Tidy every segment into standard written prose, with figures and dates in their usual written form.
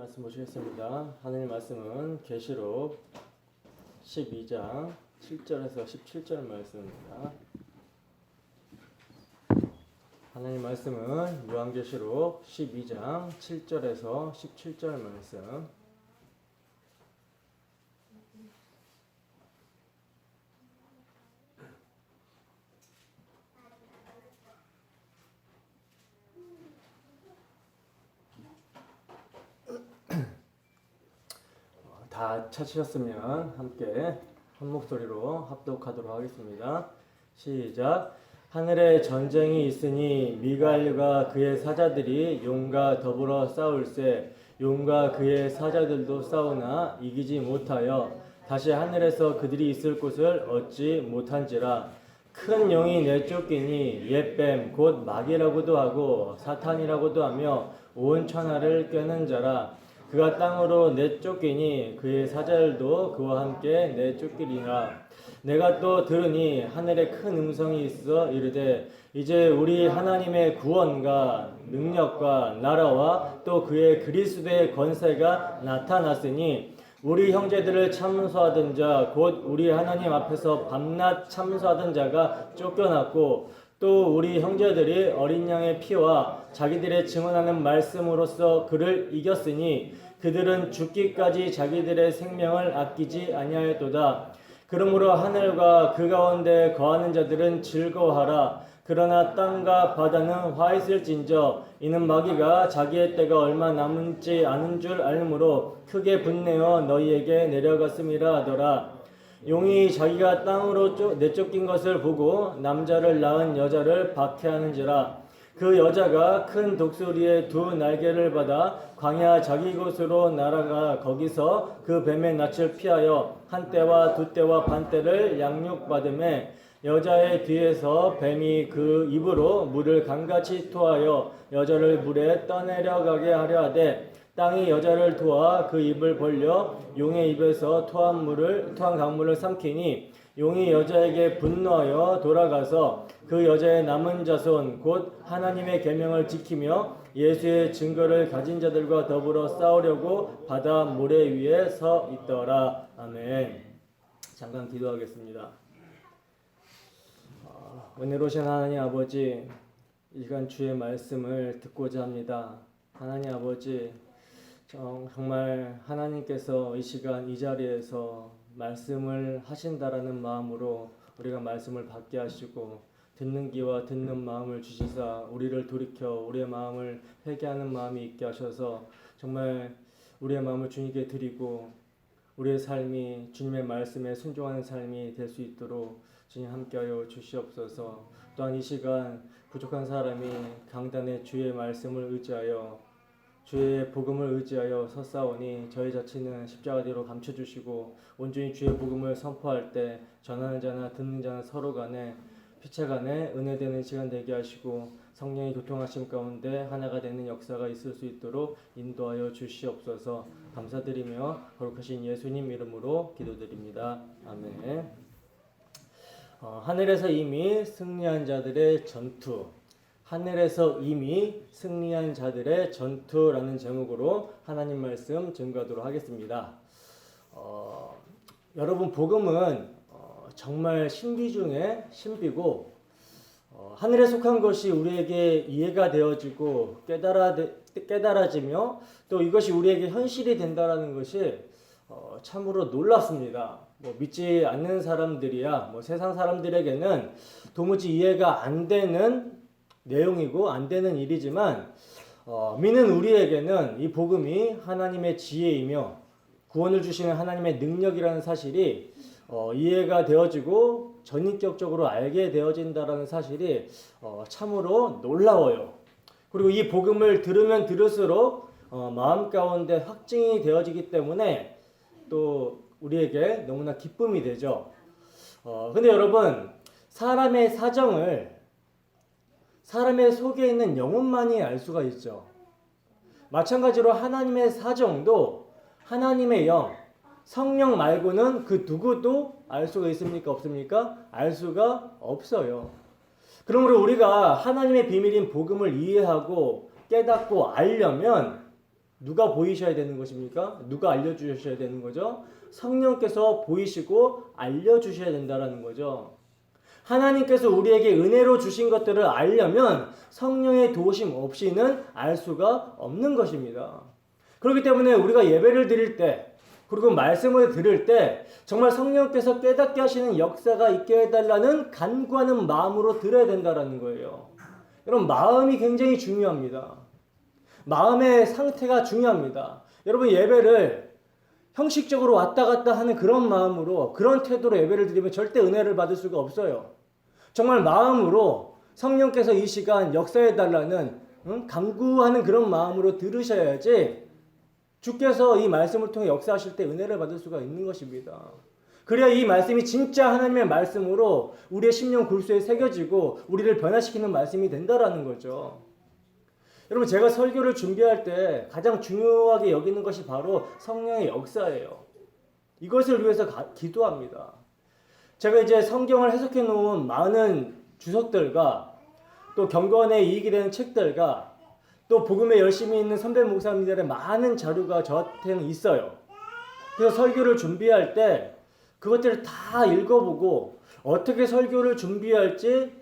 말씀 보시겠습니다. 하나님 말씀은 계시록 12장 7절에서 17절 말씀입니다. 하나님 말씀은 요한계시록 12장 7절에서 17절 말씀. 다 찾으셨으면 함께 한 목소리로 합독하도록 하겠습니다. 시작. 하늘에 전쟁이 있으니 미가엘과 그의 사자들이 용과 더불어 싸울세 용과 그의 사자들도 싸우나 이기지 못하여 다시 하늘에서 그들이 있을 곳을 얻지 못한지라. 큰 용이 내쫓기니 옛뱀 곧 마귀라고도 하고 사탄이라고도 하며 온 천하를 꿰는 자라. 그가 땅으로 내쫓기니 그의 사자들도 그와 함께 내쫓기리라. 내가 또 들으니 하늘에 큰 음성이 있어 이르되 이제 우리 하나님의 구원과 능력과 나라와 또 그의 그리스도의 권세가 나타났으니 우리 형제들을 참소하던 자 곧 우리 하나님 앞에서 밤낮 참소하던 자가 쫓겨났고 또 우리 형제들이 어린 양의 피와 자기들의 증언하는 말씀으로써 그를 이겼으니 그들은 죽기까지 자기들의 생명을 아끼지 아니하였도다. 그러므로 하늘과 그 가운데 거하는 자들은 즐거워하라. 그러나 땅과 바다는 화 있을진저 이는 마귀가 자기의 때가 얼마 남지 않은 줄 알므로 크게 분내어 너희에게 내려갔음이라 하더라. 용이 자기가 땅으로 내쫓긴 것을 보고 남자를 낳은 여자를 박해하는지라. 그 여자가 큰 독수리의 두 날개를 받아 광야 자기 곳으로 날아가 거기서 그 뱀의 낯을 피하여 한 때와 두 때와 반 때를 양육받음에 여자의 뒤에서 뱀이 그 입으로 물을 강같이 토하여 여자를 물에 떠내려가게 하려 하되 땅이 여자를 도와 그 입을 벌려 용의 입에서 토한 강물을 삼키니 용이 여자에게 분노하여 돌아가서 그 여자의 남은 자손 곧 하나님의 계명을 지키며 예수의 증거를 가진 자들과 더불어 싸우려고 바다 모래 위에 서 있더라. 아멘. 잠깐 기도하겠습니다. 은혜로우신 하나님 아버지, 이 시간 주의 말씀을 듣고자 합니다. 하나님 아버지, 정말 하나님께서 이 시간 이 자리에서 말씀을 하신다라는 마음으로 우리가 말씀을 받게 하시고 듣는 귀와 듣는 마음을 주시사 우리를 돌이켜 우리의 마음을 회개하는 마음이 있게 하셔서 정말 우리의 마음을 주님께 드리고 우리의 삶이 주님의 말씀에 순종하는 삶이 될 수 있도록 주님 함께하여 주시옵소서. 또한 이 시간 부족한 사람이 강단에 주의 말씀을 의지하여 주의 복음을 의지하여 섰사오니 저희 자신은 십자가 뒤로 감춰주시고 온전히 주의 복음을 선포할 때 전하는 자나 듣는 자나 서로 간에 피차 간에 은혜되는 시간 되게 하시고 성령의 교통하심 가운데 하나가 되는 역사가 있을 수 있도록 인도하여 주시옵소서. 감사드리며 거룩하신 예수님 이름으로 기도드립니다. 아멘. 하늘에서 이미 승리한 자들의 전투, 하늘에서 이미 승리한 자들의 전투라는 제목으로 하나님 말씀 증거하도록 하겠습니다. 여러분, 복음은 정말 신비 중에 신비고 하늘에 속한 것이 우리에게 이해가 되어지고 깨달아지며 또 이것이 우리에게 현실이 된다는 것이 참으로 놀랍습니다. 믿지 않는 사람들이야 세상 사람들에게는 도무지 이해가 안 되는 내용이고 안 되는 일이지만 믿는 우리에게는 이 복음이 하나님의 지혜이며 구원을 주시는 하나님의 능력이라는 사실이 이해가 되어지고 전인격적으로 알게 되어진다는 사실이 참으로 놀라워요. 그리고 이 복음을 들으면 들을수록 마음 가운데 확증이 되어지기 때문에 또 우리에게 너무나 기쁨이 되죠. 근데 여러분, 사람의 사정을 사람의 속에 있는 영혼만이 알 수가 있죠. 마찬가지로 하나님의 사정도 하나님의 영, 성령 말고는 그 누구도 알 수가 있습니까? 없습니까? 알 수가 없어요. 그러므로 우리가 하나님의 비밀인 복음을 이해하고 깨닫고 알려면 누가 보이셔야 되는 것입니까? 누가 알려주셔야 되는 거죠? 성령께서 보이시고 알려주셔야 된다는 거죠. 하나님께서 우리에게 은혜로 주신 것들을 알려면 성령의 도우심 없이는 알 수가 없는 것입니다. 그렇기 때문에 우리가 예배를 드릴 때, 그리고 말씀을 들을 때 정말 성령께서 깨닫게 하시는 역사가 있게 해달라는 간구하는 마음으로 들어야 된다는 거예요. 여러분, 마음이 굉장히 중요합니다. 마음의 상태가 중요합니다. 여러분, 예배를 형식적으로 왔다 갔다 하는 그런 마음으로, 그런 태도로 예배를 드리면 절대 은혜를 받을 수가 없어요. 정말 마음으로 성령께서 이 시간 역사해달라는 간구하는 그런 마음으로 들으셔야지 주께서 이 말씀을 통해 역사하실 때 은혜를 받을 수가 있는 것입니다. 그래야 이 말씀이 진짜 하나님의 말씀으로 우리의 심령 골수에 새겨지고 우리를 변화시키는 말씀이 된다라는 거죠. 여러분, 제가 설교를 준비할 때 가장 중요하게 여기는 것이 바로 성령의 역사예요. 이것을 위해서 기도합니다. 제가 이제 성경을 해석해 놓은 많은 주석들과 또 경건에 이익이 되는 책들과 또 복음에 열심히 있는 선배 목사님들의 많은 자료가 저한테는 있어요. 그래서 설교를 준비할 때 그것들을 다 읽어보고 어떻게 설교를 준비할지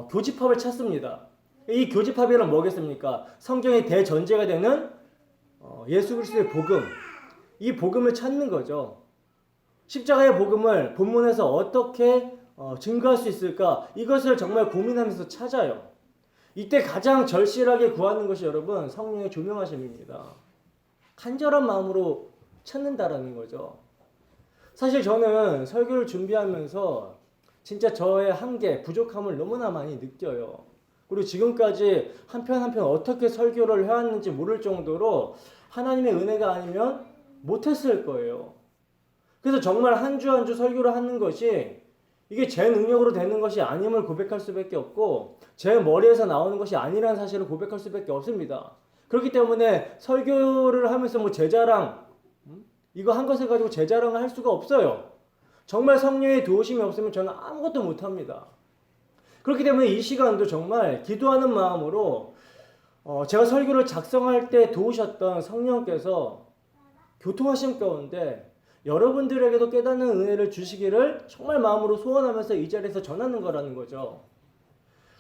교집합을 찾습니다. 이 교집합이란 뭐겠습니까? 성경의 대전제가 되는 예수 그리스도의 복음, 이 복음을 찾는 거죠. 십자가의 복음을 본문에서 어떻게 증거할 수 있을까? 이것을 정말 고민하면서 찾아요. 이때 가장 절실하게 구하는 것이 여러분 성령의 조명하심입니다. 간절한 마음으로 찾는다라는 거죠. 사실 저는 설교를 준비하면서 진짜 저의 한계, 부족함을 너무나 많이 느껴요. 그리고 지금까지 한 편 한 편 어떻게 설교를 해왔는지 모를 정도로 하나님의 은혜가 아니면 못했을 거예요. 그래서 정말 한 주 한 주 설교를 하는 것이 이게 제 능력으로 되는 것이 아님을 고백할 수밖에 없고 제 머리에서 나오는 것이 아니라는 사실을 고백할 수밖에 없습니다. 그렇기 때문에 설교를 하면서 뭐 제자랑 이거 한 것을 가지고 제자랑을 할 수가 없어요. 정말 성령의 도우심이 없으면 저는 아무것도 못합니다. 그렇기 때문에 이 시간도 정말 기도하는 마음으로 제가 설교를 작성할 때 도우셨던 성령께서 교통하심 가운데 여러분들에게도 깨닫는 은혜를 주시기를 정말 마음으로 소원하면서 이 자리에서 전하는 거라는 거죠.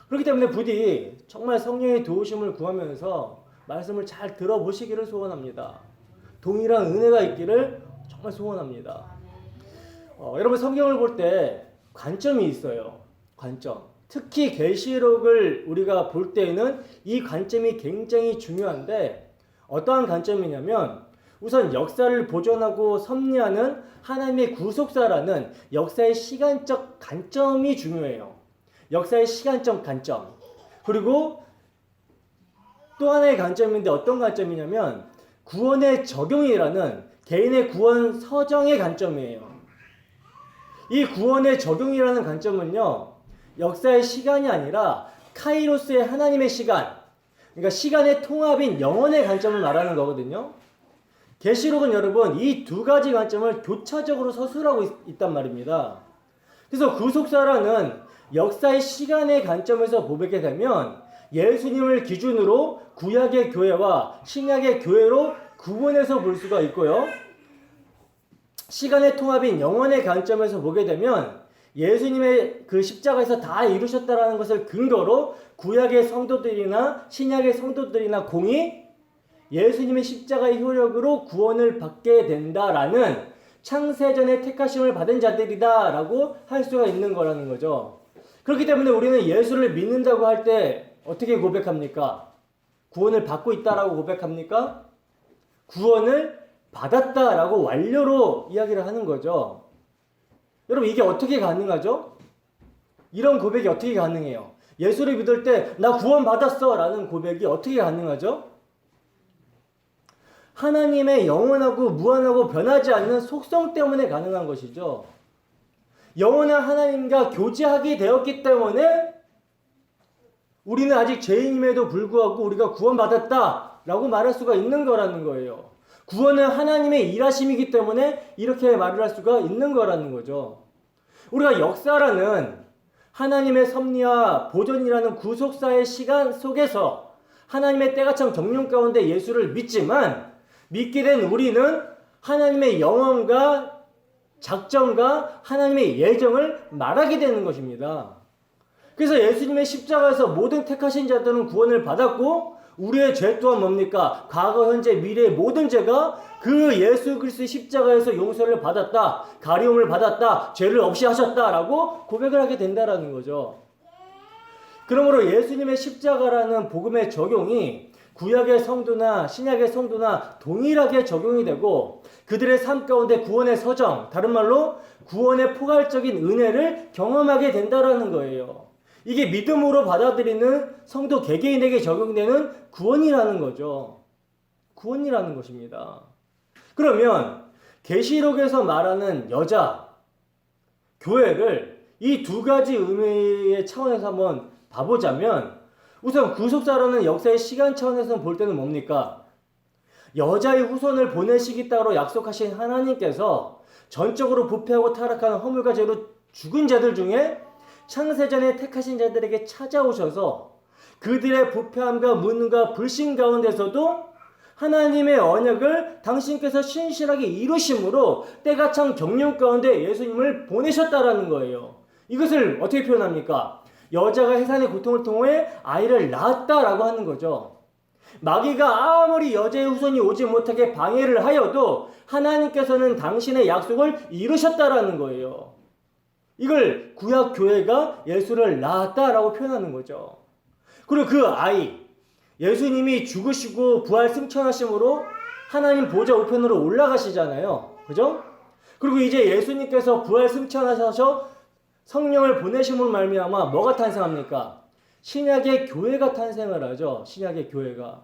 그렇기 때문에 부디 정말 성령의 도우심을 구하면서 말씀을 잘 들어보시기를 소원합니다. 동일한 은혜가 있기를 정말 소원합니다. 여러분, 성경을 볼 때 관점이 있어요. 관점. 특히 계시록을 우리가 볼 때에는 이 관점이 굉장히 중요한데 어떠한 관점이냐면 우선 역사를 보존하고 섭리하는 하나님의 구속사라는 역사의 시간적 관점이 중요해요. 역사의 시간적 관점. 그리고 또 하나의 관점인데 어떤 관점이냐면 구원의 적용이라는 개인의 구원 서정의 관점이에요. 이 구원의 적용이라는 관점은요, 역사의 시간이 아니라 카이로스의 하나님의 시간, 그러니까 시간의 통합인 영원의 관점을 말하는 거거든요. 계시록은 여러분 이 두 가지 관점을 교차적으로 서술하고 있단 말입니다. 그래서 구속사라는 역사의 시간의 관점에서 보게 되면 예수님을 기준으로 구약의 교회와 신약의 교회로 구분해서 볼 수가 있고요. 시간의 통합인 영원의 관점에서 보게 되면 예수님의 그 십자가에서 다 이루셨다라는 것을 근거로 구약의 성도들이나 신약의 성도들이나 공이 예수님의 십자가의 효력으로 구원을 받게 된다라는 창세전에 택하심을 받은 자들이다라고 할 수가 있는 거라는 거죠. 그렇기 때문에 우리는 예수를 믿는다고 할 때 어떻게 고백합니까? 구원을 받고 있다라고 고백합니까? 구원을 받았다라고 완료로 이야기를 하는 거죠. 여러분, 이게 어떻게 가능하죠? 이런 고백이 어떻게 가능해요? 예수를 믿을 때 나 구원 받았어 라는 고백이 어떻게 가능하죠? 하나님의 영원하고 무한하고 변하지 않는 속성 때문에 가능한 것이죠. 영원한 하나님과 교제하게 되었기 때문에 우리는 아직 죄인임에도 불구하고 우리가 구원받았다라고 말할 수가 있는 거라는 거예요. 구원은 하나님의 일하심이기 때문에 이렇게 말을 할 수가 있는 거라는 거죠. 우리가 역사라는 하나님의 섭리와 보존이라는 구속사의 시간 속에서 하나님의 때가 참 경륜 가운데 예수를 믿지만 믿게 된 우리는 하나님의 영원과 작정과 하나님의 예정을 말하게 되는 것입니다. 그래서 예수님의 십자가에서 모든 택하신 자들은 구원을 받았고 우리의 죄 또한 뭡니까? 과거, 현재, 미래의 모든 죄가 그 예수 그리스도의 십자가에서 용서를 받았다, 가리움을 받았다, 죄를 없이 하셨다라고 고백을 하게 된다라는 거죠. 그러므로 예수님의 십자가라는 복음의 적용이 구약의 성도나 신약의 성도나 동일하게 적용이 되고 그들의 삶 가운데 구원의 서정, 다른 말로 구원의 포괄적인 은혜를 경험하게 된다라는 거예요. 이게 믿음으로 받아들이는 성도 개개인에게 적용되는 구원이라는 거죠. 구원이라는 것입니다. 그러면 계시록에서 말하는 여자, 교회를 이 두 가지 의미의 차원에서 한번 봐보자면 우선 구속사라는 역사의 시간 차원에서 볼 때는 뭡니까? 여자의 후손을 보내시겠다고 약속하신 하나님께서 전적으로 부패하고 타락하는 허물과 죄로 죽은 자들 중에 창세전에 택하신 자들에게 찾아오셔서 그들의 부패함과 문과 불신 가운데서도 하나님의 언약을 당신께서 신실하게 이루심으로 때가 찬 경륜 가운데 예수님을 보내셨다라는 거예요. 이것을 어떻게 표현합니까? 여자가 해산의 고통을 통해 아이를 낳았다라고 하는 거죠. 마귀가 아무리 여자의 후손이 오지 못하게 방해를 하여도 하나님께서는 당신의 약속을 이루셨다라는 거예요. 이걸 구약 교회가 예수를 낳았다라고 표현하는 거죠. 그리고 그 아이, 예수님이 죽으시고 부활 승천하심으로 하나님 보좌 우편으로 올라가시잖아요. 그죠? 그리고 이제 예수님께서 부활 승천하셔서 성령을 보내심으로 말미암아 뭐가 탄생합니까? 신약의 교회가 탄생을 하죠. 신약의 교회가.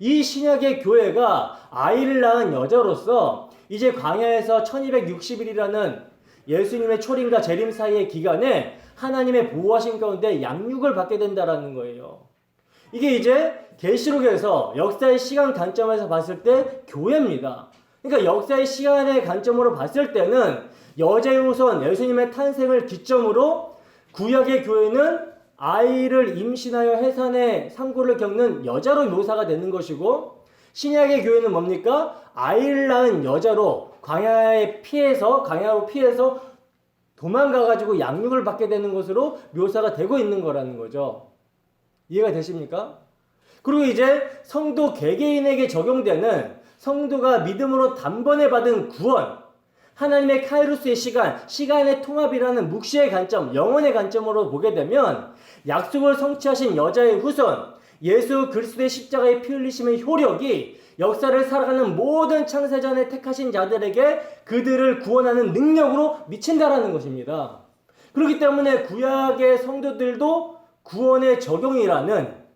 이 신약의 교회가 아이를 낳은 여자로서 이제 광야에서 1260일이라는 예수님의 초림과 재림 사이의 기간에 하나님의 보호하신 가운데 양육을 받게 된다라는 거예요. 이게 이제 계시록에서 역사의 시간 관점에서 봤을 때 교회입니다. 그러니까 역사의 시간의 관점으로 봤을 때는 여자의 후손 예수님의 탄생을 기점으로 구약의 교회는 아이를 임신하여 해산의 상고를 겪는 여자로 묘사가 되는 것이고 신약의 교회는 뭡니까? 아이를 낳은 여자로 광야로 피해서 도망가가지고 양육을 받게 되는 것으로 묘사가 되고 있는 거라는 거죠. 이해가 되십니까? 그리고 이제 성도 개개인에게 적용되는 성도가 믿음으로 단번에 받은 구원, 하나님의 카이로스의 시간의 통합이라는 묵시의 관점, 영혼의 관점으로 보게 되면 약속을 성취하신 여자의 후손, 예수 그리스도의 십자가의 피 흘리심의 효력이 역사를 살아가는 모든 창세전에 택하신 자들에게 그들을 구원하는 능력으로 미친다라는 것입니다. 그렇기 때문에 구약의 성도들도 구원의 적용이라는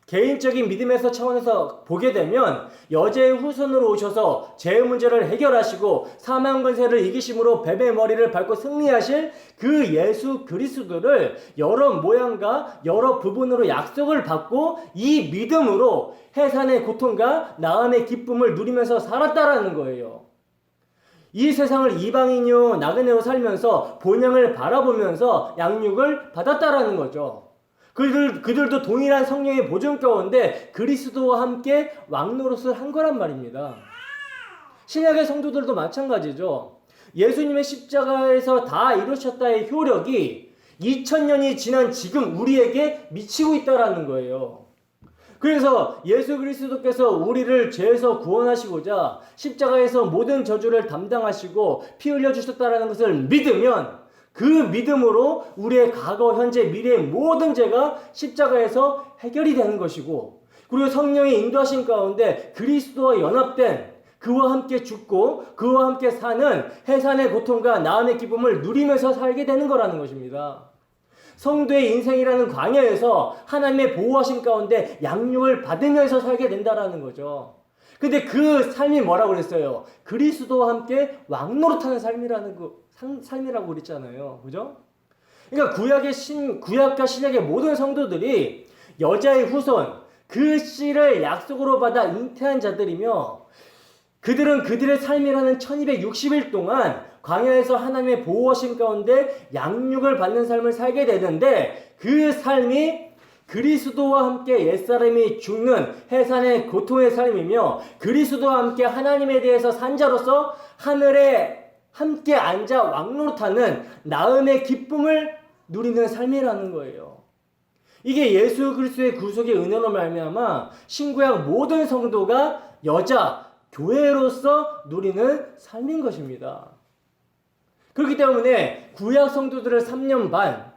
개인적인 믿음에서 차원에서 보게 되면 여자의 후손으로 오셔서 죄의 문제를 해결하시고 사망 권세를 이기심으로 뱀의 머리를 밟고 승리하실 그 예수 그리스도를 여러 모양과 여러 부분으로 약속을 받고 이 믿음으로 해산의 고통과 나음의 기쁨을 누리면서 살았다라는 거예요. 이 세상을 이방인이요 나그네로 살면서 본향을 바라보면서 양육을 받았다라는 거죠. 그들도 동일한 성령의 보존 가운데 그리스도와 함께 왕노릇을 한 거란 말입니다. 신약의 성도들도 마찬가지죠. 예수님의 십자가에서 다 이루셨다의 효력이 2000년이 지난 지금 우리에게 미치고 있다라는 거예요. 그래서 예수 그리스도께서 우리를 죄에서 구원하시고자 십자가에서 모든 저주를 담당하시고 피 흘려주셨다라는 것을 믿으면 그 믿음으로 우리의 과거, 현재, 미래의 모든 죄가 십자가에서 해결이 되는 것이고 그리고 성령의 인도하신 가운데 그리스도와 연합된 그와 함께 죽고 그와 함께 사는 해산의 고통과 나음의 기쁨을 누리면서 살게 되는 거라는 것입니다. 성도의 인생이라는 광야에서 하나님의 보호하신 가운데 양육을 받으면서 살게 된다라는 거죠. 근데 그 삶이 뭐라고 그랬어요? 그리스도와 함께 왕노릇하는 삶이라고 그랬잖아요. 그죠? 그러니까 구약과 신약의 모든 성도들이 여자의 후손, 그 씨를 약속으로 받아 잉태한 자들이며 그들은 그들의 삶이라는 1260일 동안 광야에서 하나님의 보호하심 가운데 양육을 받는 삶을 살게 되는데 그 삶이 그리스도와 함께 옛사람이 죽는 해산의 고통의 삶이며 그리스도와 함께 하나님에 대해서 산 자로서 하늘에 함께 앉아 왕노릇하는 나음의 기쁨을 누리는 삶이라는 거예요. 이게 예수 그리스도의 구속의 은혜로 말미암아 신구약 모든 성도가 여자 교회로서 누리는 삶인 것입니다. 그렇기 때문에 구약 성도들을 3년 반,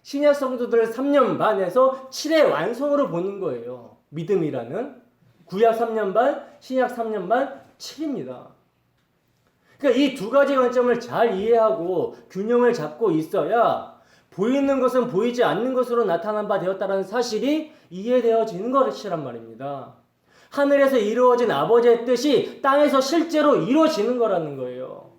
신약 성도들을 3년 반에서 7의 완성으로 보는 거예요. 믿음이라는 구약 3년 반, 신약 3년 반, 7입니다. 그러니까 이 두 가지 관점을 잘 이해하고 균형을 잡고 있어야 보이는 것은 보이지 않는 것으로 나타난 바 되었다는 사실이 이해되어지는 것이란 말입니다. 하늘에서 이루어진 아버지의 뜻이 땅에서 실제로 이루어지는 거라는 거예요.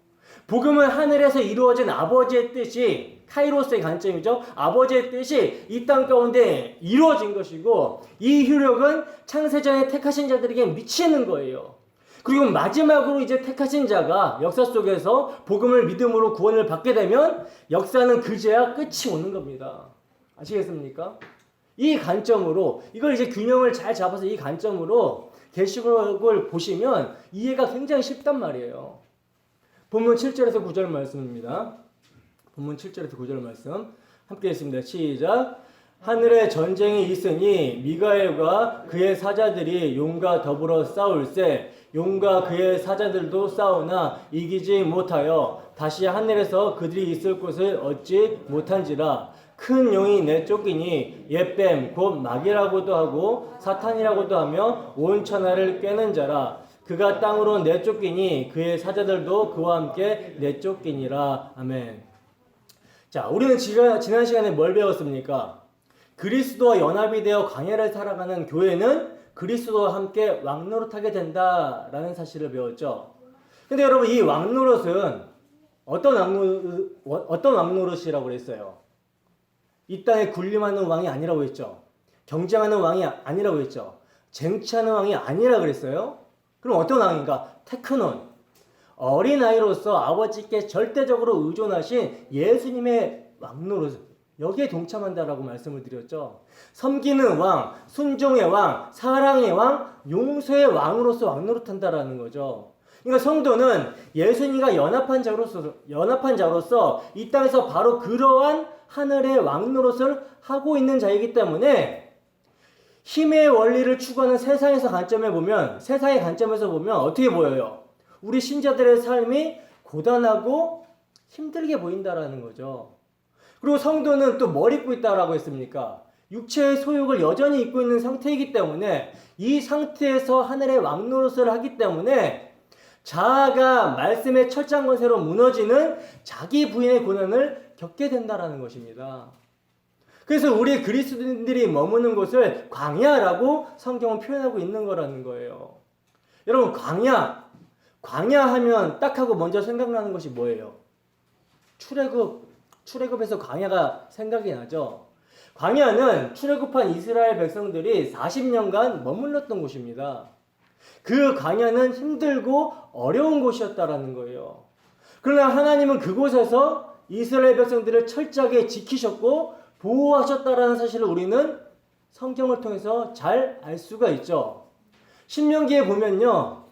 복음은 하늘에서 이루어진 아버지의 뜻이 카이로스의 관점이죠. 아버지의 뜻이 이 땅 가운데 이루어진 것이고 이 효력은 창세전에 택하신 자들에게 미치는 거예요. 그리고 마지막으로 이제 택하신 자가 역사 속에서 복음을 믿음으로 구원을 받게 되면 역사는 그제야 끝이 오는 겁니다. 아시겠습니까? 이 관점으로 이걸 이제 균형을 잘 잡아서 이 관점으로 계시록을 보시면 이해가 굉장히 쉽단 말이에요. 본문 7절에서 9절 말씀입니다. 본문 7절에서 9절 말씀 함께 읽습니다. 시작. 하늘에 전쟁이 있으니 미가엘과 그의 사자들이 용과 더불어 싸울세 용과 그의 사자들도 싸우나 이기지 못하여 다시 하늘에서 그들이 있을 곳을 얻지 못한지라. 큰 용이 내쫓기니 옛뱀 곧 마귀라고도 하고 사탄이라고도 하며 온 천하를 꿰는 자라. 그가 땅으로 내쫓기니 그의 사자들도 그와 함께 내쫓기니라. 아멘. 자, 우리는 지난 시간에 뭘 배웠습니까? 그리스도와 연합이 되어 광야를 살아가는 교회는 그리스도와 함께 왕노릇하게 된다라는 사실을 배웠죠. 근데 여러분 이 왕노릇은 어떤 왕노릇이라고 그랬어요? 이 땅에 군림하는 왕이 아니라고 했죠. 경쟁하는 왕이 아니라고 했죠. 쟁취하는 왕이 아니라고 그랬어요. 그럼 어떤 왕인가? 테크논. 어린아이로서 아버지께 절대적으로 의존하신 예수님의 왕노릇. 여기에 동참한다라고 말씀을 드렸죠. 섬기는 왕, 순종의 왕, 사랑의 왕, 용서의 왕으로서 왕노릇한다라는 거죠. 그러니까 성도는 예수님과 연합한 자로서 이 땅에서 바로 그러한 하늘의 왕노릇을 하고 있는 자이기 때문에 힘의 원리를 추구하는 세상의 관점에서 보면 어떻게 보여요? 우리 신자들의 삶이 고단하고 힘들게 보인다라는 거죠. 그리고 성도는 또 뭘 입고 있다라고 했습니까? 육체의 소욕을 여전히 입고 있는 상태이기 때문에 이 상태에서 하늘의 왕노릇을 하기 때문에 자아가 말씀의 철장 권세로 무너지는 자기 부인의 고난을 겪게 된다라는 것입니다. 그래서 우리 그리스도인들이 머무는 곳을 광야라고 성경은 표현하고 있는 거라는 거예요. 여러분 광야 하면 딱 하고 먼저 생각나는 것이 뭐예요? 출애굽에서 광야가 생각이 나죠. 광야는 출애굽한 이스라엘 백성들이 40년간 머물렀던 곳입니다. 그 광야는 힘들고 어려운 곳이었다라는 거예요. 그러나 하나님은 그곳에서 이스라엘 백성들을 철저하게 지키셨고 보호하셨다라는 사실을 우리는 성경을 통해서 잘 알 수가 있죠. 신명기에 보면요.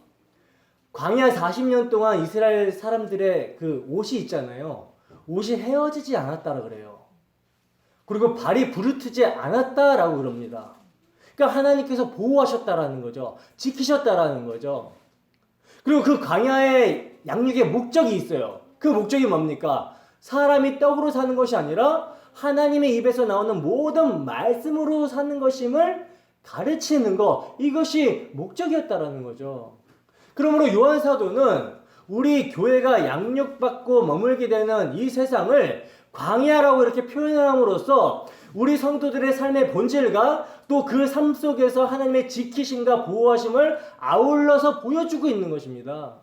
광야 40년 동안 이스라엘 사람들의 그 옷이 있잖아요. 옷이 헤어지지 않았다라 그래요. 그리고 발이 부르트지 않았다라고 그럽니다. 그러니까 하나님께서 보호하셨다라는 거죠. 지키셨다라는 거죠. 그리고 그 광야의 양육의 목적이 있어요. 그 목적이 뭡니까? 사람이 떡으로 사는 것이 아니라 하나님의 입에서 나오는 모든 말씀으로 사는 것임을 가르치는 것, 이것이 목적이었다라는 거죠. 그러므로 요한 사도는 우리 교회가 양육받고 머물게 되는 이 세상을 광야라고 이렇게 표현함으로써 우리 성도들의 삶의 본질과 또 그 삶 속에서 하나님의 지키심과 보호하심을 아울러서 보여주고 있는 것입니다.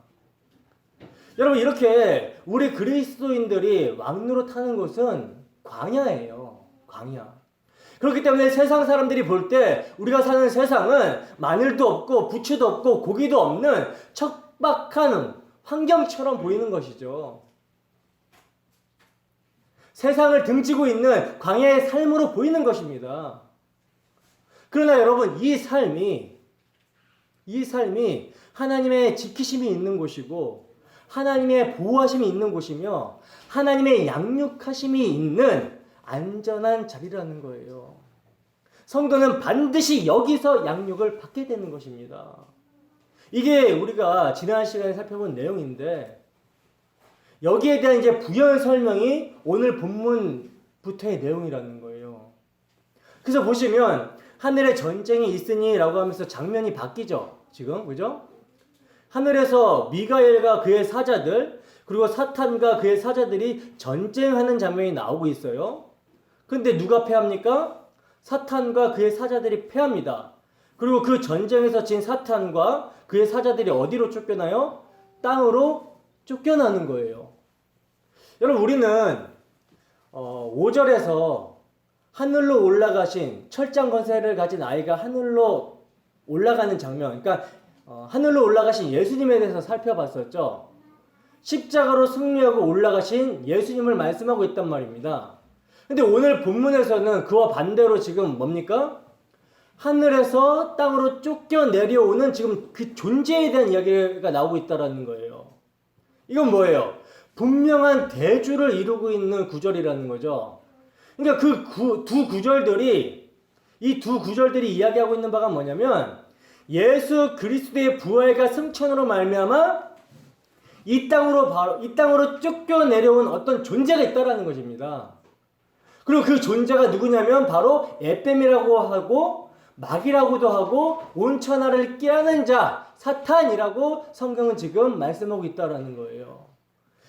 여러분 이렇게 우리 그리스도인들이 왕노릇하는 곳은 광야예요. 광야. 그렇기 때문에 세상 사람들이 볼 때 우리가 사는 세상은 마늘도 없고 부추도 없고 고기도 없는 척박한 환경처럼 보이는 것이죠. 세상을 등지고 있는 광야의 삶으로 보이는 것입니다. 그러나 여러분, 이 삶이 하나님의 지키심이 있는 곳이고 하나님의 보호하심이 있는 곳이며 하나님의 양육하심이 있는 안전한 자리라는 거예요. 성도는 반드시 여기서 양육을 받게 되는 것입니다. 이게 우리가 지난 시간에 살펴본 내용인데 여기에 대한 이제 부연 설명이 오늘 본문부터의 내용이라는 거예요. 그래서 보시면 하늘에 전쟁이 있으니 라고 하면서 장면이 바뀌죠. 지금 그죠? 하늘에서 미가엘과 그의 사자들 그리고 사탄과 그의 사자들이 전쟁하는 장면이 나오고 있어요. 근데 누가 패합니까? 사탄과 그의 사자들이 패합니다. 그리고 그 전쟁에서 진 사탄과 그의 사자들이 어디로 쫓겨나요? 땅으로 쫓겨나는 거예요. 여러분, 우리는 5절에서 하늘로 올라가신 철장 권세를 가진 아이가 하늘로 올라가는 장면, 그러니까 하늘로 올라가신 예수님에 대해서 살펴봤었죠. 십자가로 승리하고 올라가신 예수님을 말씀하고 있단 말입니다. 근데 오늘 본문에서는 그와 반대로 지금 뭡니까? 하늘에서 땅으로 쫓겨 내려오는 지금 그 존재에 대한 이야기가 나오고 있다는 거예요. 이건 뭐예요? 분명한 대주를 이루고 있는 구절이라는 거죠. 그러니까 이 두 구절들이 이야기하고 있는 바가 뭐냐면 예수 그리스도의 부활과 승천으로 말미암아 이 땅으로 쫓겨 내려온 어떤 존재가 있다라는 것입니다. 그리고 그 존재가 누구냐면 바로 에뱀이라고 하고 마귀라고도 하고 온천하를 깨하는 자 사탄이라고 성경은 지금 말씀하고 있다라는 거예요.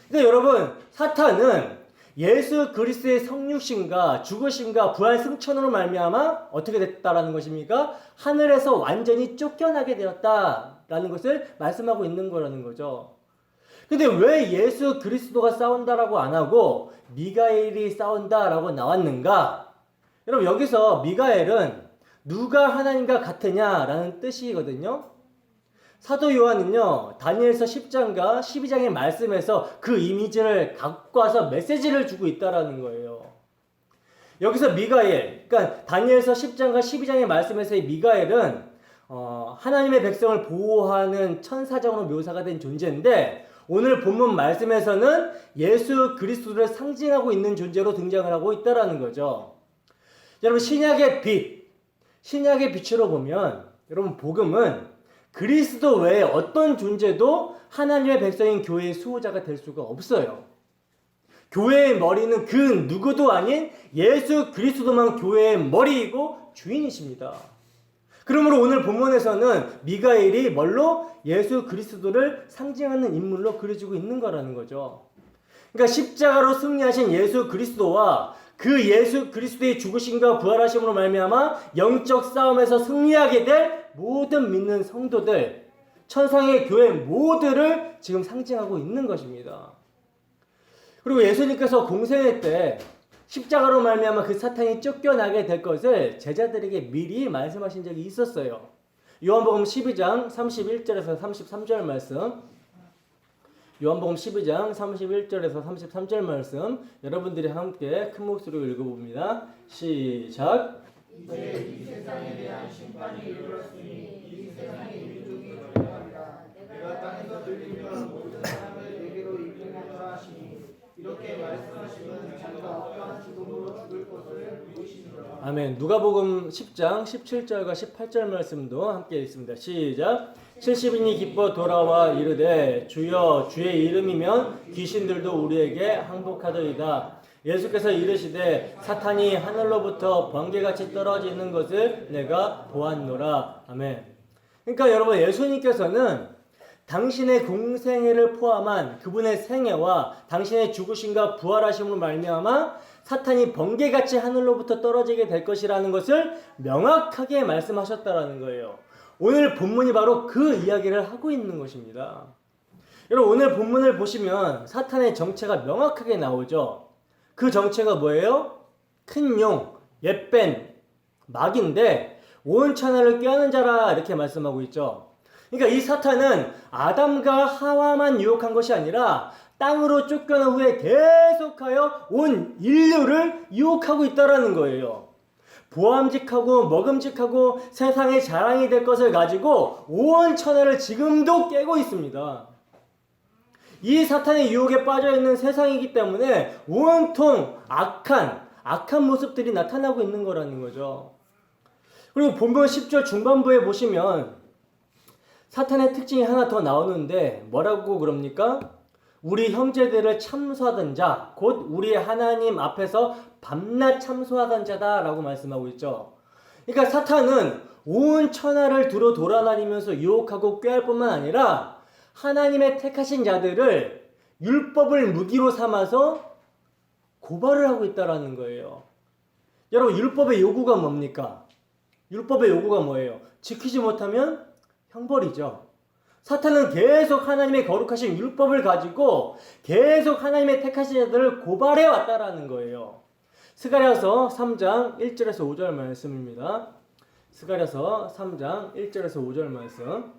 그러니까 여러분, 사탄은 예수 그리스도의 성육신과 죽으심과 부활 승천으로 말미암아 어떻게 됐다라는 것입니까? 하늘에서 완전히 쫓겨나게 되었다라는 것을 말씀하고 있는 거라는 거죠. 근데 왜 예수 그리스도가 싸운다라고 안 하고 미가엘이 싸운다라고 나왔는가? 여러분, 여기서 미가엘은 누가 하나님과 같으냐라는 뜻이거든요. 사도 요한은요, 다니엘서 10장과 12장의 말씀에서 그 이미지를 갖고 와서 메시지를 주고 있다라는 거예요. 여기서 미가엘, 그러니까 다니엘서 10장과 12장의 말씀에서의 미가엘은 하나님의 백성을 보호하는 천사장으로 묘사가 된 존재인데 오늘 본문 말씀에서는 예수 그리스도를 상징하고 있는 존재로 등장을 하고 있다라는 거죠. 여러분, 신약의 빛으로 보면 여러분, 복음은 그리스도 외에 어떤 존재도 하나님의 백성인 교회의 수호자가 될 수가 없어요. 교회의 머리는 그 누구도 아닌 예수 그리스도만 교회의 머리이고 주인이십니다. 그러므로 오늘 본문에서는 미가엘이 뭘로? 예수 그리스도를 상징하는 인물로 그려지고 있는 거라는 거죠. 그러니까 십자가로 승리하신 예수 그리스도와 그 예수 그리스도의 죽으심과 부활하심으로 말미암아 영적 싸움에서 승리하게 될 모든 믿는 성도들, 천상의 교회 모두를 지금 상징하고 있는 것입니다. 그리고 예수님께서 공생애 때 십자가로 말미암아 그 사탄이 쫓겨나게 될 것을 제자들에게 미리 말씀하신 적이 있었어요. 요한복음 12장 31절에서 33절 말씀, 요한복음 12장 31절에서 33절 말씀 여러분들이 함께 큰 목소리로 읽어봅니다. 시작. 이제 이 세상에 대한 심판이 이르렀으니 이 세상의 민족이 저리하리라. 내가 땅에서 들리며 모든 사람을 내게로 이끌리라 하시니 이렇게 말씀하시면 자기가 어떠한 죽음으로 죽을 것을 보이시니라. 아멘. 누가복음 10장 17절과 18절 말씀도 함께 읽습니다. 시작. 70인이 기뻐 돌아와 이르되 주여 주의 이름이면 귀신들도 우리에게 항복하더이다. 예수께서 이르시되 사탄이 하늘로부터 번개같이 떨어지는 것을 내가 보았노라. 아멘. 그러니까 여러분, 예수님께서는 당신의 공생애를 포함한 그분의 생애와 당신의 죽으심과 부활하심으로 말미암아 사탄이 번개같이 하늘로부터 떨어지게 될 것이라는 것을 명확하게 말씀하셨다라는 거예요. 오늘 본문이 바로 그 이야기를 하고 있는 것입니다. 여러분, 오늘 본문을 보시면 사탄의 정체가 명확하게 나오죠. 그 정체가 뭐예요? 큰 용, 옅벤, 마귀인데 온 천하를 꾀하는 자라 이렇게 말씀하고 있죠. 그러니까 이 사탄은 아담과 하와만 유혹한 것이 아니라 땅으로 쫓겨난 후에 계속하여 온 인류를 유혹하고 있다라는 거예요. 보암직하고 먹음직하고 세상의 자랑이 될 것을 가지고 온 천하를 지금도 깨고 있습니다. 이 사탄의 유혹에 빠져 있는 세상이기 때문에 온통 악한 모습들이 나타나고 있는 거라는 거죠. 그리고 본문 10절 중반부에 보시면 사탄의 특징이 하나 더 나오는데 뭐라고 그럽니까? 우리 형제들을 참소하던 자, 곧 우리 하나님 앞에서 밤낮 참소하던 자다라고 말씀하고 있죠. 그러니까 사탄은 온 천하를 두루 돌아다니면서 유혹하고 꾀할 뿐만 아니라 하나님의 택하신 자들을 율법을 무기로 삼아서 고발을 하고 있다라는 거예요. 여러분, 율법의 요구가 뭡니까? 율법의 요구가 뭐예요? 지키지 못하면 형벌이죠. 사탄은 계속 하나님의 거룩하신 율법을 가지고 계속 하나님의 택하신 자들을 고발해 왔다라는 거예요. 스가랴서 3장 1절에서 5절 말씀입니다. 스가랴서 3장 1절에서 5절 말씀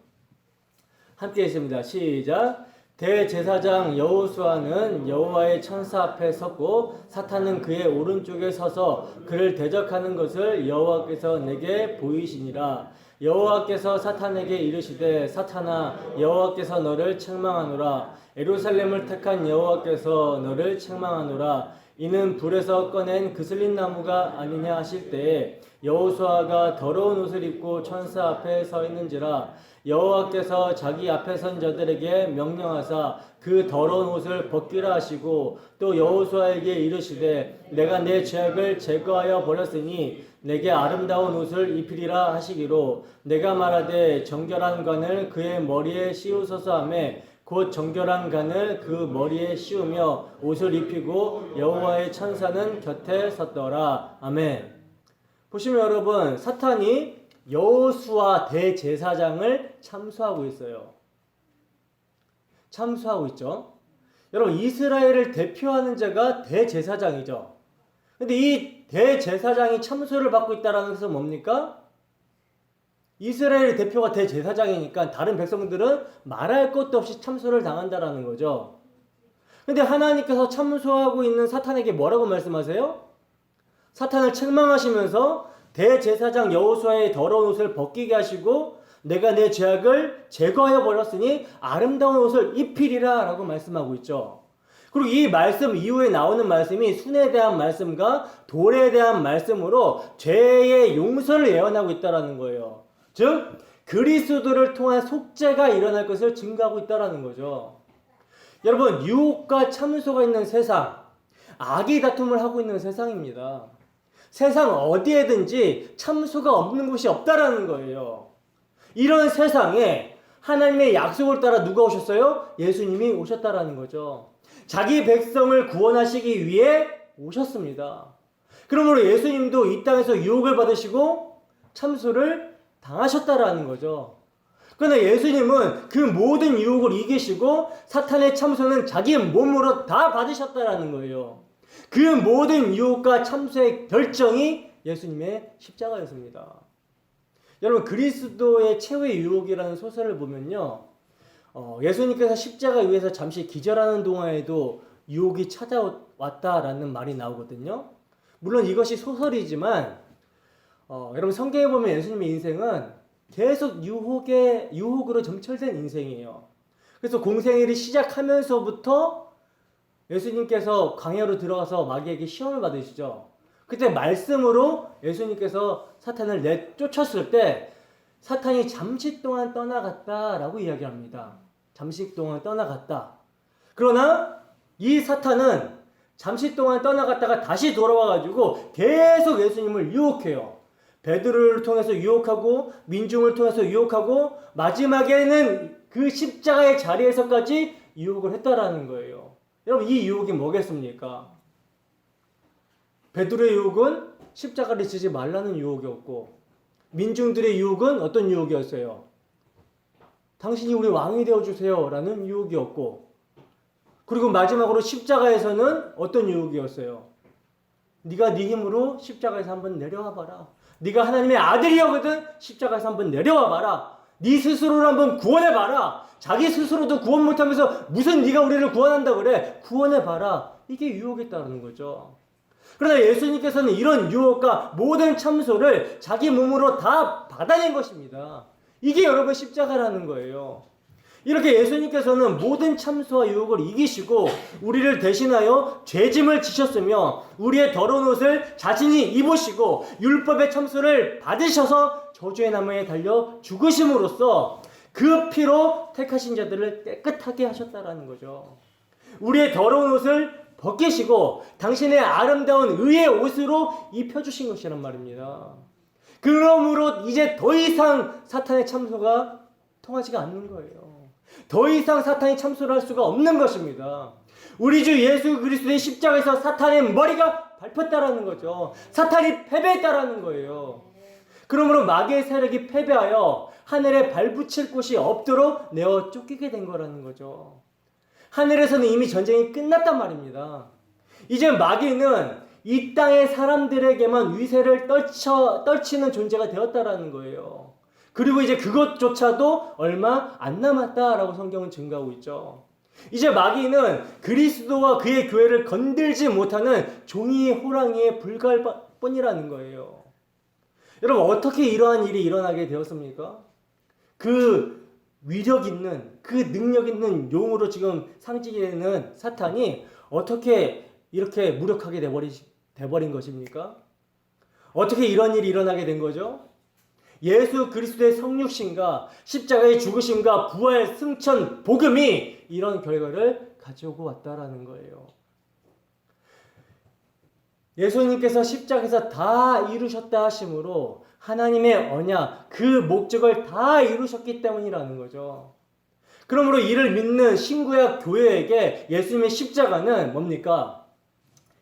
함께 있습니다. 시작. 대제사장 여호수아는 여호와의 천사 앞에 섰고 사탄은 그의 오른쪽에 서서 그를 대적하는 것을 여호와께서 내게 보이시니라. 여호와께서 사탄에게 이르시되 사탄아 여호와께서 너를 책망하노라. 예루살렘을 택한 여호와께서 너를 책망하노라. 이는 불에서 꺼낸 그슬린 나무가 아니냐 하실 때에 여호수아가 더러운 옷을 입고 천사 앞에 서 있는지라. 여호와께서 자기 앞에 선 자들에게 명령하사 그 더러운 옷을 벗기라 하시고 또 여호수아에게 이르시되 내가 내 죄악을 제거하여 버렸으니 내게 아름다운 옷을 입히리라 하시기로 내가 말하되 정결한 관을 그의 머리에 씌우소서 하매 곧 정결한 관을 그 머리에 씌우며 옷을 입히고 여호와의 천사는 곁에 섰더라. 아멘. 보시면 여러분, 사탄이 여호수아 대제사장을 참수하고 있어요. 참수하고 있죠. 여러분, 이스라엘을 대표하는 자가 대제사장이죠. 근데 이 대제사장이 참수를 받고 있다는 것은 뭡니까? 이스라엘 대표가 대제사장이니까 다른 백성들은 말할 것도 없이 참수를 당한다라는 거죠. 근데 하나님께서 참수하고 있는 사탄에게 뭐라고 말씀하세요? 사탄을 책망하시면서 대제사장 여호수아의 더러운 옷을 벗기게 하시고 내가 내 죄악을 제거하여 버렸으니 아름다운 옷을 입히리라 라고 말씀하고 있죠. 그리고 이 말씀 이후에 나오는 말씀이 순에 대한 말씀과 돌에 대한 말씀으로 죄의 용서를 예언하고 있다는 거예요. 즉 그리스도를 통한 속죄가 일어날 것을 증거하고 있다는 거죠. 여러분, 유혹과 참소가 있는 세상, 악이 다툼을 하고 있는 세상입니다. 세상 어디에든지 참소가 없는 곳이 없다라는 거예요. 이런 세상에 하나님의 약속을 따라 누가 오셨어요? 예수님이 오셨다라는 거죠. 자기 백성을 구원하시기 위해 오셨습니다. 그러므로 예수님도 이 땅에서 유혹을 받으시고 참소를 당하셨다라는 거죠. 그러나 예수님은 그 모든 유혹을 이기시고 사탄의 참소는 자기 몸으로 다 받으셨다라는 거예요. 그 모든 유혹과 참소의 결정이 예수님의 십자가였습니다. 여러분, 그리스도의 최후의 유혹이라는 소설을 보면요, 예수님께서 십자가 위에서 잠시 기절하는 동안에도 유혹이 찾아왔다라는 말이 나오거든요. 물론 이것이 소설이지만 여러분, 성경에 보면 예수님의 인생은 계속 유혹으로 점철된 인생이에요. 그래서 공생애를 시작하면서부터 예수님께서 광야로 들어가서 마귀에게 시험을 받으시죠. 그때 말씀으로 예수님께서 사탄을 내쫓았을 때 사탄이 잠시 동안 떠나갔다라고 이야기합니다. 잠시 동안 떠나갔다. 그러나 이 사탄은 잠시 동안 떠나갔다가 다시 돌아와가지고 계속 예수님을 유혹해요. 베드로를 통해서 유혹하고 민중을 통해서 유혹하고 마지막에는 그 십자가의 자리에서까지 유혹을 했다라는 거예요. 여러분, 이 유혹이 뭐겠습니까? 베드로의 유혹은 십자가를 지지 말라는 유혹이었고 민중들의 유혹은 어떤 유혹이었어요? 당신이 우리 왕이 되어주세요 라는 유혹이었고, 그리고 마지막으로 십자가에서는 어떤 유혹이었어요? 네가 네 힘으로 십자가에서 한번 내려와 봐라. 네가 하나님의 아들이거든 십자가에서 한번 내려와 봐라. 네 스스로를 한번 구원해 봐라. 자기 스스로도 구원 못하면서 무슨 네가 우리를 구원한다 그래. 구원해 봐라. 이게 유혹이었다는 거죠. 그러나 예수님께서는 이런 유혹과 모든 참소를 자기 몸으로 다 받아낸 것입니다. 이게 여러분 십자가라는 거예요. 이렇게 예수님께서는 모든 참소와 유혹을 이기시고 우리를 대신하여 죄짐을 지셨으며 우리의 더러운 옷을 자신이 입으시고 율법의 참소를 받으셔서 저주의 나무에 달려 죽으심으로써 그 피로 택하신 자들을 깨끗하게 하셨다라는 거죠. 우리의 더러운 옷을 벗기시고 당신의 아름다운 의의 옷으로 입혀주신 것이란 말입니다. 그러므로 이제 더 이상 사탄의 참소가 통하지가 않는 거예요. 더 이상 사탄이 참소를 할 수가 없는 것입니다. 우리 주 예수 그리스도의 십자가에서 사탄의 머리가 밟혔다라는 거죠. 사탄이 패배했다라는 거예요. 그러므로 마귀의 세력이 패배하여 하늘에 발붙일 곳이 없도록 내어 쫓기게 된 거라는 거죠. 하늘에서는 이미 전쟁이 끝났단 말입니다. 이제 마귀는 이 땅의 사람들에게만 위세를 떨치는 존재가 되었다라는 거예요. 그리고 이제 그것조차도 얼마 안 남았다라고 성경은 증거하고 있죠. 이제 마귀는 그리스도와 그의 교회를 건들지 못하는 종이의 호랑이에 불과할 뿐이라는 거예요. 여러분, 어떻게 이러한 일이 일어나게 되었습니까? 그 위력 있는, 그 능력 있는 용으로 지금 상징이 되는 사탄이 어떻게 이렇게 무력하게 돼버린 것입니까? 어떻게 이런 일이 일어나게 된 거죠? 예수 그리스도의 성육신과 십자가의 죽으심과 부활, 승천, 복음이 이런 결과를 가져오고 왔다라는 거예요. 예수님께서 십자가에서 다 이루셨다 하심으로 하나님의 언약, 그 목적을 다 이루셨기 때문이라는 거죠. 그러므로 이를 믿는 신구약 교회에게 예수님의 십자가는 뭡니까?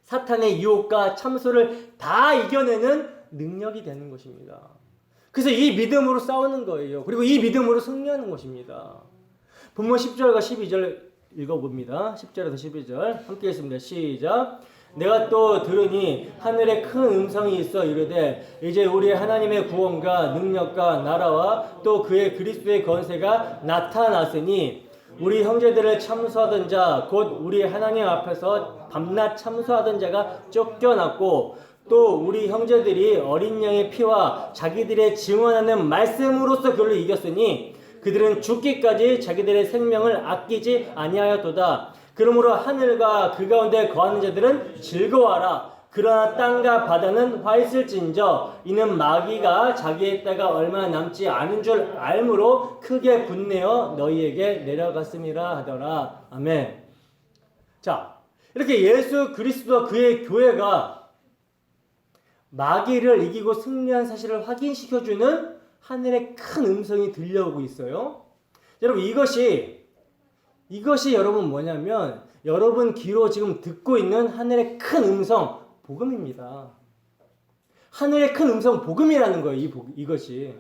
사탄의 유혹과 참소를 다 이겨내는 능력이 되는 것입니다. 그래서 이 믿음으로 싸우는 거예요. 그리고 이 믿음으로 승리하는 것입니다. 본문 10절과 12절 읽어봅니다. 10절에서 12절 함께 읽습니다. 시작. 내가 또 들으니 하늘에 큰 음성이 있어 이르되 이제 우리 하나님의 구원과 능력과 나라와 또 그의 그리스도의 권세가 나타났으니 우리 형제들을 참소하던 자 곧 우리 하나님 앞에서 밤낮 참소하던 자가 쫓겨났고 또 우리 형제들이 어린 양의 피와 자기들의 증언하는 말씀으로써 그를 이겼으니 그들은 죽기까지 자기들의 생명을 아끼지 아니하였도다. 그러므로 하늘과 그 가운데 거하는 자들은 즐거워하라. 그러나 땅과 바다는 화 있을진저 이는 마귀가 자기의 때가 얼마 남지 않은 줄 알므로 크게 분내어 너희에게 내려갔음이라 하더라. 아멘. 자, 이렇게 예수 그리스도와 그의 교회가 마귀를 이기고 승리한 사실을 확인시켜주는 하늘의 큰 음성이 들려오고 있어요. 여러분, 이것이 여러분 뭐냐면 여러분 귀로 지금 듣고 있는 하늘의 큰 음성 복음입니다. 하늘의 큰 음성 복음이라는 거예요. 이것이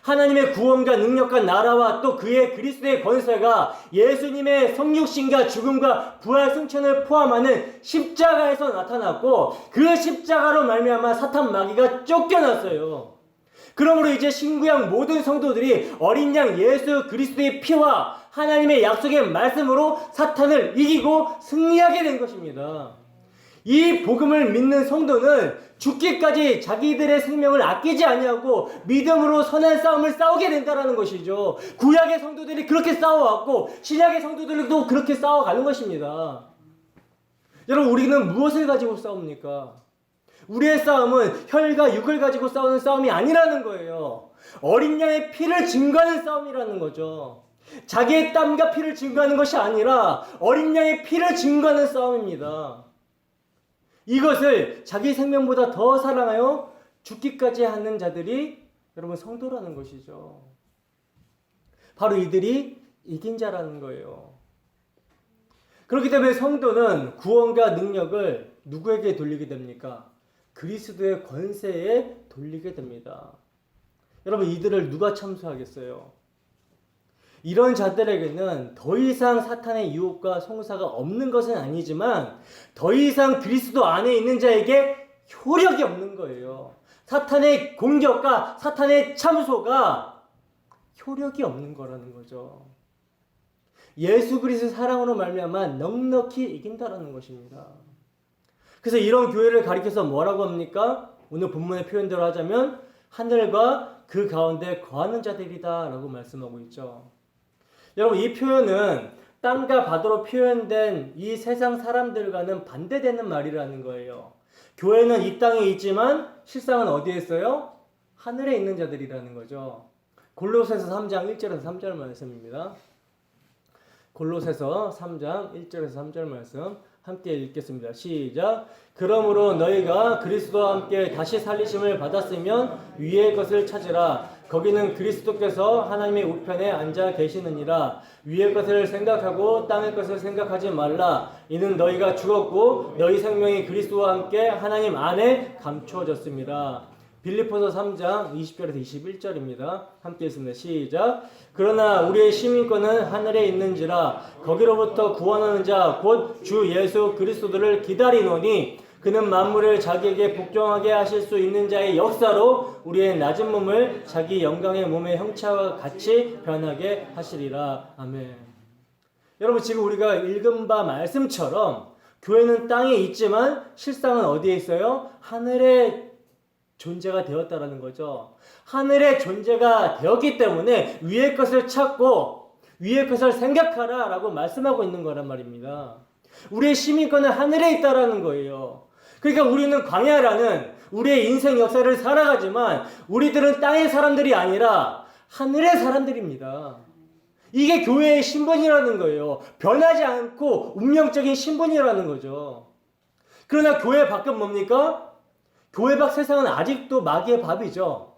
하나님의 구원과 능력과 나라와 또 그의 그리스도의 권세가 예수님의 성육신과 죽음과 부활 승천을 포함하는 십자가에서 나타났고 그 십자가로 말미암아 사탄 마귀가 쫓겨났어요. 그러므로 이제 신구약 모든 성도들이 어린 양 예수 그리스도의 피와 하나님의 약속의 말씀으로 사탄을 이기고 승리하게 된 것입니다. 이 복음을 믿는 성도는 죽기까지 자기들의 생명을 아끼지 아니하고 믿음으로 선한 싸움을 싸우게 된다는 것이죠. 구약의 성도들이 그렇게 싸워왔고 신약의 성도들도 그렇게 싸워가는 것입니다. 여러분, 우리는 무엇을 가지고 싸웁니까? 우리의 싸움은 혈과 육을 가지고 싸우는 싸움이 아니라는 거예요. 어린 양의 피를 증거하는 싸움이라는 거죠. 자기의 땀과 피를 증거하는 것이 아니라 어린 양의 피를 증거하는 싸움입니다. 이것을 자기 생명보다 더 사랑하여 죽기까지 하는 자들이 여러분 성도라는 것이죠. 바로 이들이 이긴 자라는 거예요. 그렇기 때문에 성도는 구원과 능력을 누구에게 돌리게 됩니까? 그리스도의 권세에 돌리게 됩니다. 여러분, 이들을 누가 참수하겠어요? 이런 자들에게는 더 이상 사탄의 유혹과 송사가 없는 것은 아니지만 더 이상 그리스도 안에 있는 자에게 효력이 없는 거예요. 사탄의 공격과 사탄의 참소가 효력이 없는 거라는 거죠. 예수 그리스도 사랑으로 말미암아 넉넉히 이긴다라는 것입니다. 그래서 이런 교회를 가리켜서 뭐라고 합니까? 오늘 본문의 표현대로 하자면 하늘과 그 가운데 거하는 자들이다 라고 말씀하고 있죠. 여러분, 이 표현은 땅과 바다로 표현된 이 세상 사람들과는 반대되는 말이라는 거예요. 교회는 이 땅에 있지만 실상은 어디에 있어요? 하늘에 있는 자들이라는 거죠. 골로새서 3장 1절에서 3절 말씀입니다. 골로새서 3장 1절에서 3절 말씀 함께 읽겠습니다. 시작. 그러므로 너희가 그리스도와 함께 다시 살리심을 받았으면 위의 것을 찾으라. 거기는 그리스도께서 하나님의 우편에 앉아 계시느니라. 위의 것을 생각하고 땅의 것을 생각하지 말라. 이는 너희가 죽었고 너희 생명이 그리스도와 함께 하나님 안에 감추어졌습니다. 빌립보서 3장 20절에서 21절입니다. 함께 읽습니다. 시작. 그러나 우리의 시민권은 하늘에 있는지라 거기로부터 구원하는 자 곧 주 예수 그리스도를 기다리노니 그는 만물을 자기에게 복종하게 하실 수 있는 자의 역사로 우리의 낮은 몸을 자기 영광의 몸의 형체와 같이 변하게 하시리라. 아멘. 여러분, 지금 우리가 읽은 바 말씀처럼 교회는 땅에 있지만 실상은 어디에 있어요? 하늘에 존재가 되었다라는 거죠. 하늘의 존재가 되었기 때문에 위의 것을 찾고 위의 것을 생각하라 라고 말씀하고 있는 거란 말입니다. 우리의 시민권은 하늘에 있다라는 거예요. 그러니까 우리는 광야라는 우리의 인생 역사를 살아가지만 우리들은 땅의 사람들이 아니라 하늘의 사람들입니다. 이게 교회의 신분이라는 거예요. 변하지 않고 운명적인 신분이라는 거죠. 그러나 교회 밖은 뭡니까? 교회 밖 세상은 아직도 마귀의 밥이죠.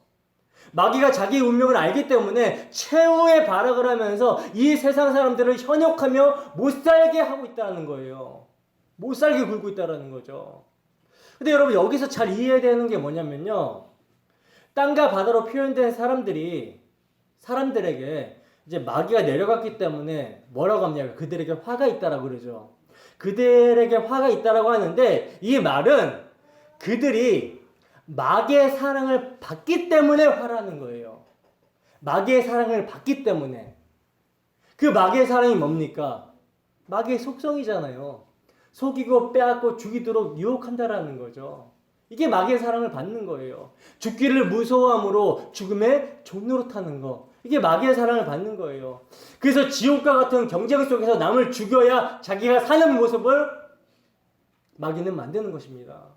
마귀가 자기의 운명을 알기 때문에 최후의 발악을 하면서 이 세상 사람들을 현혹하며 못살게 하고 있다는 거예요. 못살게 굴고 있다는 거죠. 근데 여러분, 여기서 잘 이해해야 되는 게 뭐냐면요, 땅과 바다로 표현된 사람들에게 이제 마귀가 내려갔기 때문에 뭐라고 합니까? 그들에게 화가 있다라고 그러죠. 그들에게 화가 있다라고 하는데 이 말은 그들이 마귀의 사랑을 받기 때문에 화라는 거예요. 마귀의 사랑을 받기 때문에. 그 마귀의 사랑이 뭡니까? 마귀의 속성이잖아요. 속이고 빼앗고 죽이도록 유혹한다라는 거죠. 이게 마귀의 사랑을 받는 거예요. 죽기를 무서워함으로 죽음의 종노릇하는 거. 이게 마귀의 사랑을 받는 거예요. 그래서 지옥과 같은 경쟁 속에서 남을 죽여야 자기가 사는 모습을 마귀는 만드는 것입니다.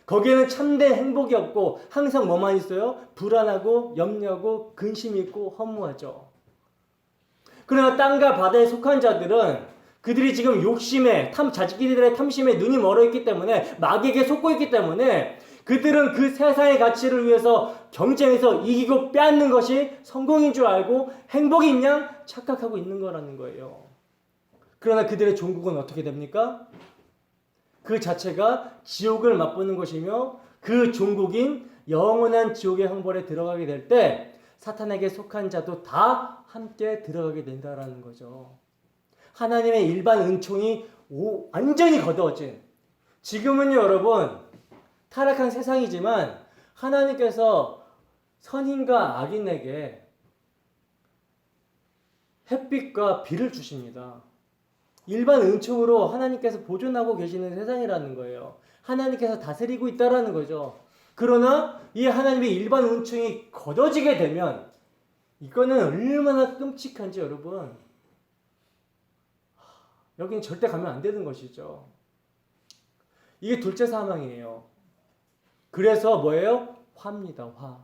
거기에는 참된 행복이 없고 항상 뭐만 있어요? 불안하고 염려하고 근심이 있고 허무하죠. 그러나 땅과 바다에 속한 자들은 그들이 지금 욕심에 자기들의 탐심에 눈이 멀어 있기 때문에 마귀에게 속고 있기 때문에 그들은 그 세상의 가치를 위해서 경쟁해서 이기고 빼앗는 것이 성공인 줄 알고 행복인 양 착각하고 있는 거라는 거예요. 그러나 그들의 종국은 어떻게 됩니까? 그 자체가 지옥을 맛보는 것이며 그 종국인 영원한 지옥의 형벌에 들어가게 될 때 사탄에게 속한 자도 다 함께 들어가게 된다라는 거죠. 하나님의 일반 은총이 완전히 거두어진, 지금은요 여러분 타락한 세상이지만 하나님께서 선인과 악인에게 햇빛과 비를 주십니다. 일반 은총으로 하나님께서 보존하고 계시는 세상이라는 거예요. 하나님께서 다스리고 있다라는 거죠. 그러나 이 하나님의 일반 은총이 거둬지게 되면 이거는 얼마나 끔찍한지 여러분, 여기는 절대 가면 안 되는 것이죠. 이게 둘째 사망이에요. 그래서 뭐예요? 화입니다. 화.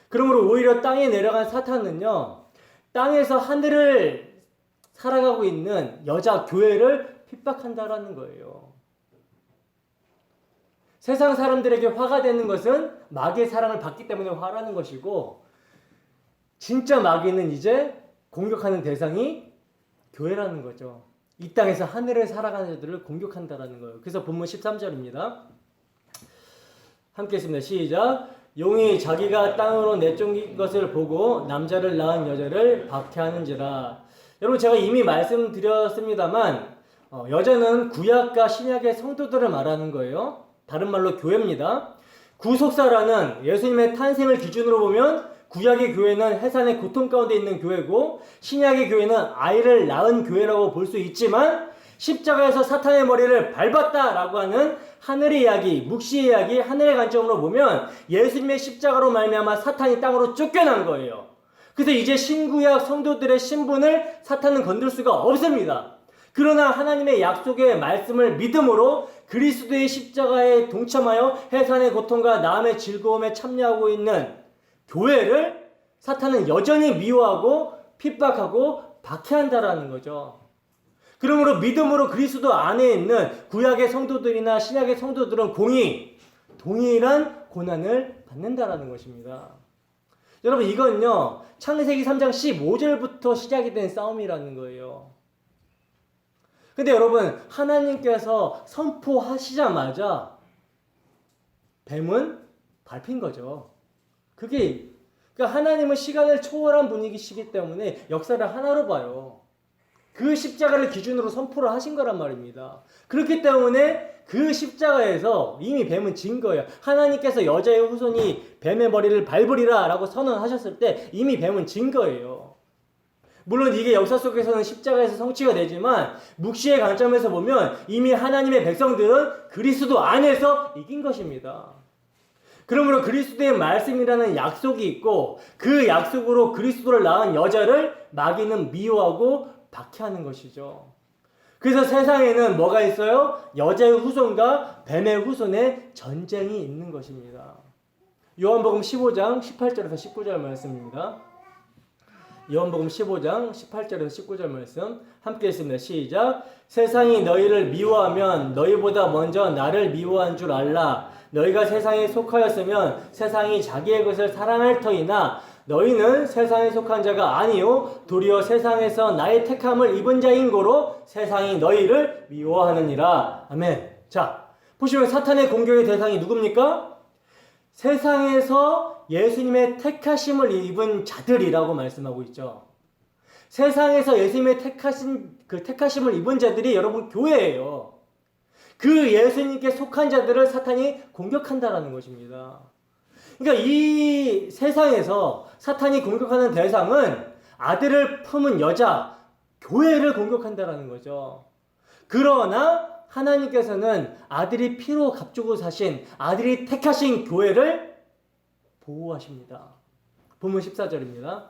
그러므로 오히려 땅에 내려간 사탄은요, 땅에서 하늘을 살아가고 있는 여자 교회를 핍박한다라는 거예요. 세상 사람들에게 화가 되는 것은 마귀의 사랑을 받기 때문에 화라는 것이고, 진짜 마귀는 이제 공격하는 대상이 교회라는 거죠. 이 땅에서 하늘을 살아가는 자들을 공격한다라는 거예요. 그래서 본문 13절입니다. 함께 했습니다. 시작. 용이 자기가 땅으로 내쫓긴 것을 보고 남자를 낳은 여자를 박해하는지라. 여러분, 제가 이미 말씀드렸습니다만 여자는 구약과 신약의 성도들을 말하는 거예요. 다른 말로 교회입니다. 구속사라는 예수님의 탄생을 기준으로 보면 구약의 교회는 해산의 고통 가운데 있는 교회고 신약의 교회는 아이를 낳은 교회라고 볼 수 있지만 십자가에서 사탄의 머리를 밟았다라고 하는 하늘의 이야기, 묵시의 이야기, 하늘의 관점으로 보면 예수님의 십자가로 말미암아 사탄이 땅으로 쫓겨난 거예요. 그래서 이제 신구약 성도들의 신분을 사탄은 건들 수가 없습니다. 그러나 하나님의 약속의 말씀을 믿음으로 그리스도의 십자가에 동참하여 해산의 고통과 나음의 즐거움에 참여하고 있는 교회를 사탄은 여전히 미워하고 핍박하고 박해한다라는 거죠. 그러므로 믿음으로 그리스도 안에 있는 구약의 성도들이나 신약의 성도들은 동일한 고난을 받는다라는 것입니다. 여러분, 이건요 창세기 3장 15절부터 시작이 된 싸움이라는 거예요. 근데 여러분, 하나님께서 선포하시자마자 뱀은 밟힌 거죠. 그러니까 하나님은 시간을 초월한 분이시기 때문에 역사를 하나로 봐요. 그 십자가를 기준으로 선포를 하신 거란 말입니다. 그렇기 때문에 그 십자가에서 이미 뱀은 진 거예요. 하나님께서 여자의 후손이 뱀의 머리를 밟으리라 라고 선언하셨을 때 이미 뱀은 진 거예요. 물론 이게 역사 속에서는 십자가에서 성취가 되지만 묵시의 관점에서 보면 이미 하나님의 백성들은 그리스도 안에서 이긴 것입니다. 그러므로 그리스도의 말씀이라는 약속이 있고 그 약속으로 그리스도를 낳은 여자를 마귀는 미워하고 박해하는 것이죠. 그래서 세상에는 뭐가 있어요? 여자의 후손과 뱀의 후손의 전쟁이 있는 것입니다. 요한복음 15장 18절에서 19절 말씀입니다. 요한복음 15장 18절에서 19절 말씀 함께 읽습니다. 시작. 세상이 너희를 미워하면 너희보다 먼저 나를 미워한 줄 알라. 너희가 세상에 속하였으면 세상이 자기의 것을 사랑할 터이나 너희는 세상에 속한 자가 아니요 도리어 세상에서 나의 택함을 입은 자인 고로 세상이 너희를 미워하느니라. 아멘. 자, 보시면 사탄의 공격의 대상이 누굽니까? 세상에서 예수님의 택하심을 입은 자들이라고 말씀하고 있죠. 세상에서 예수님의 택하심을 입은 자들이 여러분 교회예요. 그 예수님께 속한 자들을 사탄이 공격한다라는 것입니다. 그러니까 이 세상에서 사탄이 공격하는 대상은 아들을 품은 여자, 교회를 공격한다라는 거죠. 그러나 하나님께서는 아들이 피로 값주고 사신 아들이 택하신 교회를 보호하십니다. 본문 14절입니다.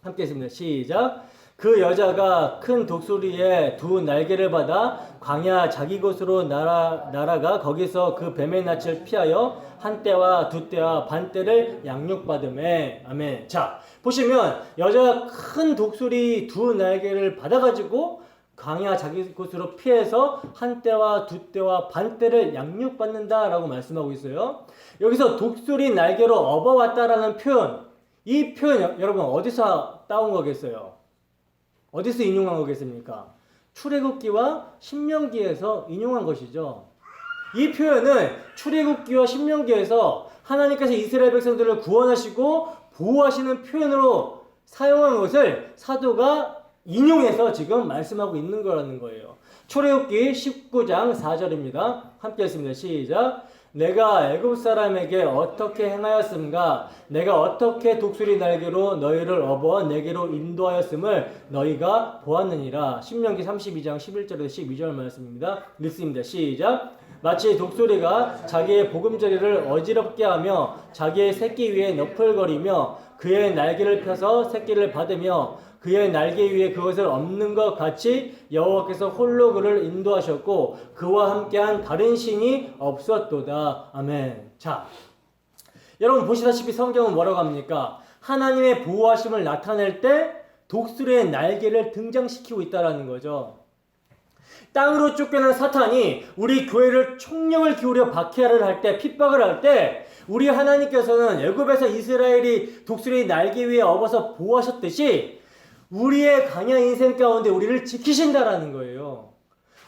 함께 읽습니다. 시작. 그 여자가 큰 독수리의 두 날개를 받아 광야 자기 곳으로 날아가 거기서 그 뱀의 낯을 피하여 한 때와 두 때와 반 때를 양육받음에. 아멘. 자, 보시면 여자가 큰 독수리 두 날개를 받아가지고 광야 자기 곳으로 피해서 한 때와 두 때와 반 때를 양육받는다라고 말씀하고 있어요. 여기서 독수리 날개로 업어왔다라는 표현, 이 표현 여러분 어디서 따온 거겠어요? 어디서 인용한 거겠습니까? 출애굽기와 신명기에서 인용한 것이죠. 이 표현은 출애굽기와 신명기에서 하나님께서 이스라엘 백성들을 구원하시고 보호하시는 표현으로 사용한 것을 사도가 인용해서 지금 말씀하고 있는 거라는 거예요. 출애굽기 19장 4절입니다. 함께 했습니다. 시작. 내가 애굽 사람에게 어떻게 행하였음가? 내가 어떻게 독수리 날개로 너희를 업어 내게로 인도하였음을 너희가 보았느니라. 신명기 32장 11절에서 12절 말씀입니다. 읽습니다. 시작. 마치 독수리가 자기의 보금자리를 어지럽게 하며 자기의 새끼 위에 너풀거리며 그의 날개를 펴서 새끼를 받으며 그의 날개 위에 그것을 엎는 것 같이 여호와께서 홀로 그를 인도하셨고 그와 함께한 다른 신이 없었도다. 아멘. 자, 여러분 보시다시피 성경은 뭐라고 합니까? 하나님의 보호하심을 나타낼 때 독수리의 날개를 등장시키고 있다라는 거죠. 땅으로 쫓겨난 사탄이 우리 교회를 총력을 기울여 박해를 할 때, 핍박을 할 때 우리 하나님께서는 애굽에서 이스라엘이 독수리 날개 위에 업어서 보호하셨듯이 우리의 광야 인생 가운데 우리를 지키신다라는 거예요.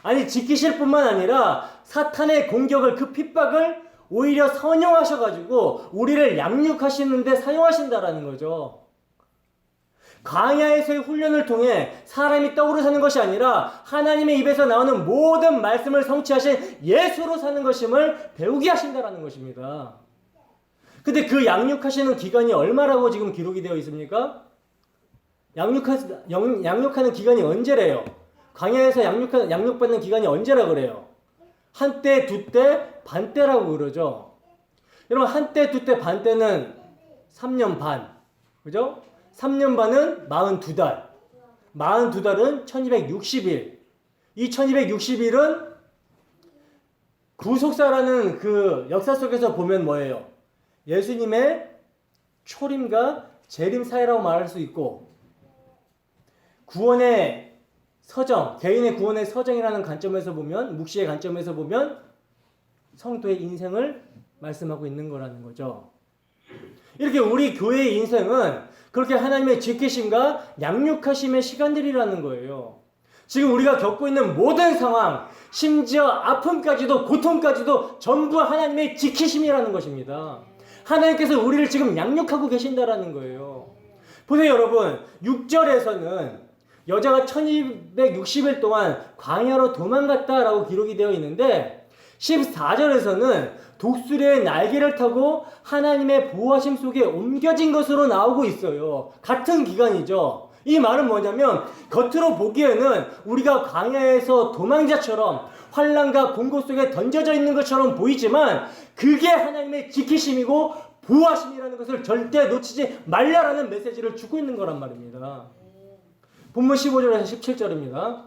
아니, 지키실 뿐만 아니라 사탄의 공격을, 그 핍박을 오히려 선용하셔가지고 우리를 양육하시는데 사용하신다라는 거죠. 광야에서의 훈련을 통해 사람이 떡으로 사는 것이 아니라 하나님의 입에서 나오는 모든 말씀을 성취하신 예수로 사는 것임을 배우게 하신다라는 것입니다. 근데 그 양육하시는 기간이 얼마라고 지금 기록이 되어 있습니까? 양육하는 기간이 언제래요? 광야에서 양육받는 기간이 언제라 그래요? 한때, 두때, 반때라고 그러죠. 여러분, 한때, 두때, 반때는 3년 반. 그죠? 3년 반은 42달. 42달은 1260일. 이 1260일은 구속사라는 그 역사 속에서 보면 뭐예요? 예수님의 초림과 재림 사이라고 말할 수 있고, 구원의 서정, 개인의 구원의 서정이라는 관점에서 보면, 묵시의 관점에서 보면 성도의 인생을 말씀하고 있는 거라는 거죠. 이렇게 우리 교회의 인생은 그렇게 하나님의 지키심과 양육하심의 시간들이라는 거예요. 지금 우리가 겪고 있는 모든 상황, 심지어 아픔까지도 고통까지도 전부 하나님의 지키심이라는 것입니다. 하나님께서 우리를 지금 양육하고 계신다라는 거예요. 보세요, 여러분. 6절에서는 여자가 1260일 동안 광야로 도망갔다라고 기록이 되어 있는데 14절에서는 독수리의 날개를 타고 하나님의 보호하심 속에 옮겨진 것으로 나오고 있어요. 같은 기간이죠. 이 말은 뭐냐면 겉으로 보기에는 우리가 광야에서 도망자처럼 환난과 공고 속에 던져져 있는 것처럼 보이지만 그게 하나님의 지키심이고 보호하심이라는 것을 절대 놓치지 말라라는 메시지를 주고 있는 거란 말입니다. 본문 15절에서 17절입니다.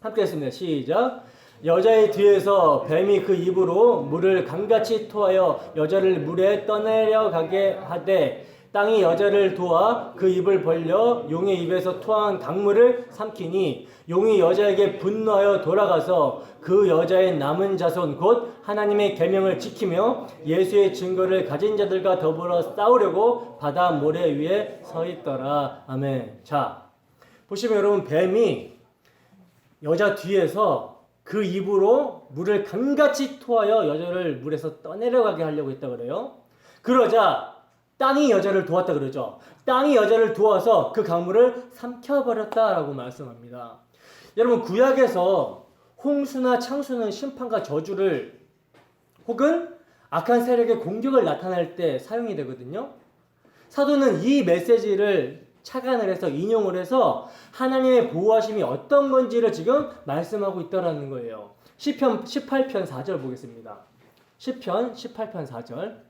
함께 했습니다. 시작. 여자의 뒤에서 뱀이 그 입으로 물을 강같이 토하여 여자를 물에 떠내려가게 하되 땅이 여자를 도와 그 입을 벌려 용의 입에서 토한 강물을 삼키니 용이 여자에게 분노하여 돌아가서 그 여자의 남은 자손 곧 하나님의 계명을 지키며 예수의 증거를 가진 자들과 더불어 싸우려고 바다 모래 위에 서 있더라. 아멘. 자, 보시면 여러분, 뱀이 여자 뒤에서 그 입으로 물을 강같이 토하여 여자를 물에서 떠내려가게 하려고 했다 그래요. 그러자 땅이 여자를 도왔다 그러죠. 땅이 여자를 도와서 그 강물을 삼켜버렸다라고 말씀합니다. 여러분, 구약에서 홍수나 창수는 심판과 저주를 혹은 악한 세력의 공격을 나타낼 때 사용이 되거든요. 사도는 이 메시지를 착안을 해서 인용을 해서 하나님의 보호하심이 어떤 건지를 지금 말씀하고 있다라는 거예요. 시편 18편 4절 보겠습니다. 시편 18편 4절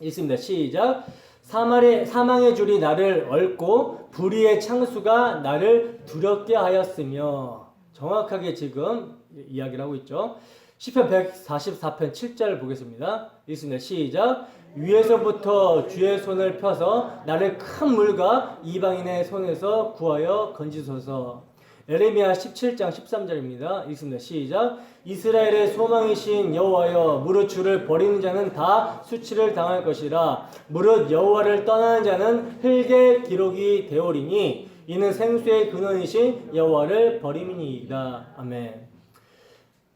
읽습니다. 시작. 사망의 줄이 나를 얽고 불의의 창수가 나를 두렵게 하였으며. 정확하게 지금 이야기를 하고 있죠. 시편 144편 7절 보겠습니다. 읽습니다. 시작. 위에서부터 주의 손을 펴서 나를 큰 물과 이방인의 손에서 구하여 건지소서. 에레미야 17장 13절입니다. 읽습니다. 시작. 이스라엘의 소망이신 여호와여, 무릇 주를 버리는 자는 다 수치를 당할 것이라. 무릇 여호와를 떠나는 자는 흙의 기록이 되오리니 이는 생수의 근원이신 여호와를 버림이니이다. 아멘.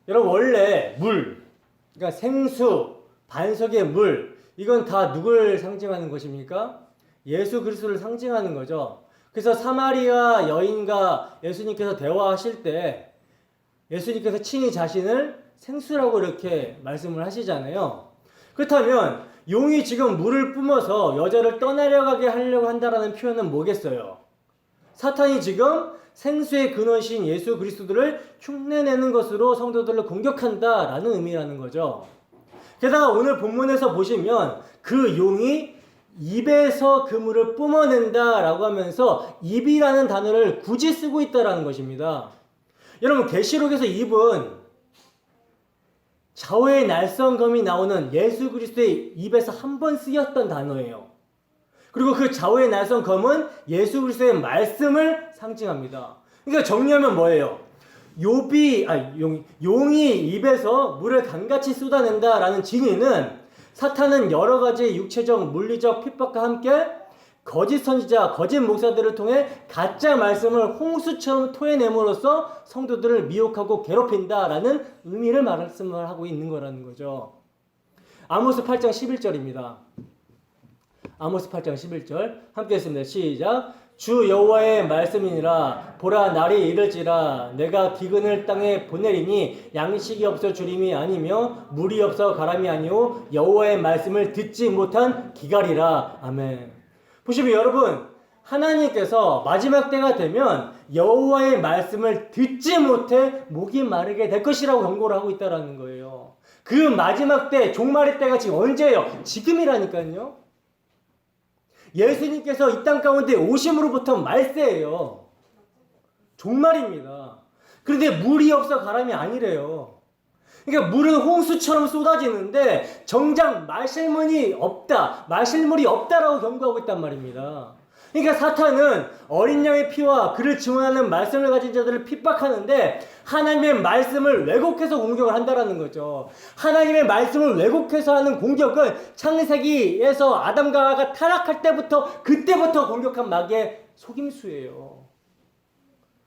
여러분, 원래 물, 그러니까 생수, 반석의 물, 이건 다 누굴 상징하는 것입니까? 예수 그리스도를 상징하는 거죠. 그래서 사마리아 여인과 예수님께서 대화하실 때 예수님께서 친히 자신을 생수라고 이렇게 말씀을 하시잖아요. 그렇다면 용이 지금 물을 뿜어서 여자를 떠나려가게 하려고 한다라는 표현은 뭐겠어요? 사탄이 지금 생수의 근원이신 예수 그리스도를 흉내내는 것으로 성도들을 공격한다라는 의미라는 거죠. 게다가 오늘 본문에서 보시면 그 용이 입에서 그 물을 뿜어낸다라고 하면서 입이라는 단어를 굳이 쓰고 있다라는 것입니다. 여러분, 계시록에서 입은 좌우의 날성검이 나오는 예수 그리스도의 입에서 한 번 쓰였던 단어예요. 그리고 그 좌우의 날성검은 예수 그리스도의 말씀을 상징합니다. 그러니까 정리하면 뭐예요? 용이 입에서 물을 강같이 쏟아낸다라는 진의는 사탄은 여러 가지 육체적, 물리적 핍박과 함께 거짓 선지자, 거짓 목사들을 통해 가짜 말씀을 홍수처럼 토해냄으로써 성도들을 미혹하고 괴롭힌다라는 의미를 말씀을 하고 있는 거라는 거죠. 아모스 8장 11절입니다. 아모스 8장 11절 함께 했습니다. 시작. 주 여호와의 말씀이니라. 보라, 날이 이를지라. 내가 기근을 땅에 보내리니 양식이 없어 주림이 아니며 물이 없어 가람이 아니오 여호와의 말씀을 듣지 못한 기갈이라. 아멘. 보시면 여러분, 하나님께서 마지막 때가 되면 여호와의 말씀을 듣지 못해 목이 마르게 될 것이라고 경고를 하고 있다는 거예요. 그 마지막 때, 종말의 때가 지금 언제예요? 지금이라니까요. 예수님께서 이 땅 가운데 오심으로부터 말세예요. 종말입니다. 그런데 물이 없어 가람이 아니래요. 그러니까 물은 홍수처럼 쏟아지는데 정작 마실물이 없다라고 경고하고 있단 말입니다. 그러니까 사탄은 어린 양의 피와 그를 증언하는 말씀을 가진 자들을 핍박하는데 하나님의 말씀을 왜곡해서 공격을 한다라는 거죠. 하나님의 말씀을 왜곡해서 하는 공격은 창세기에서 아담과 하와가 타락할 그때부터 공격한 마귀의 속임수예요.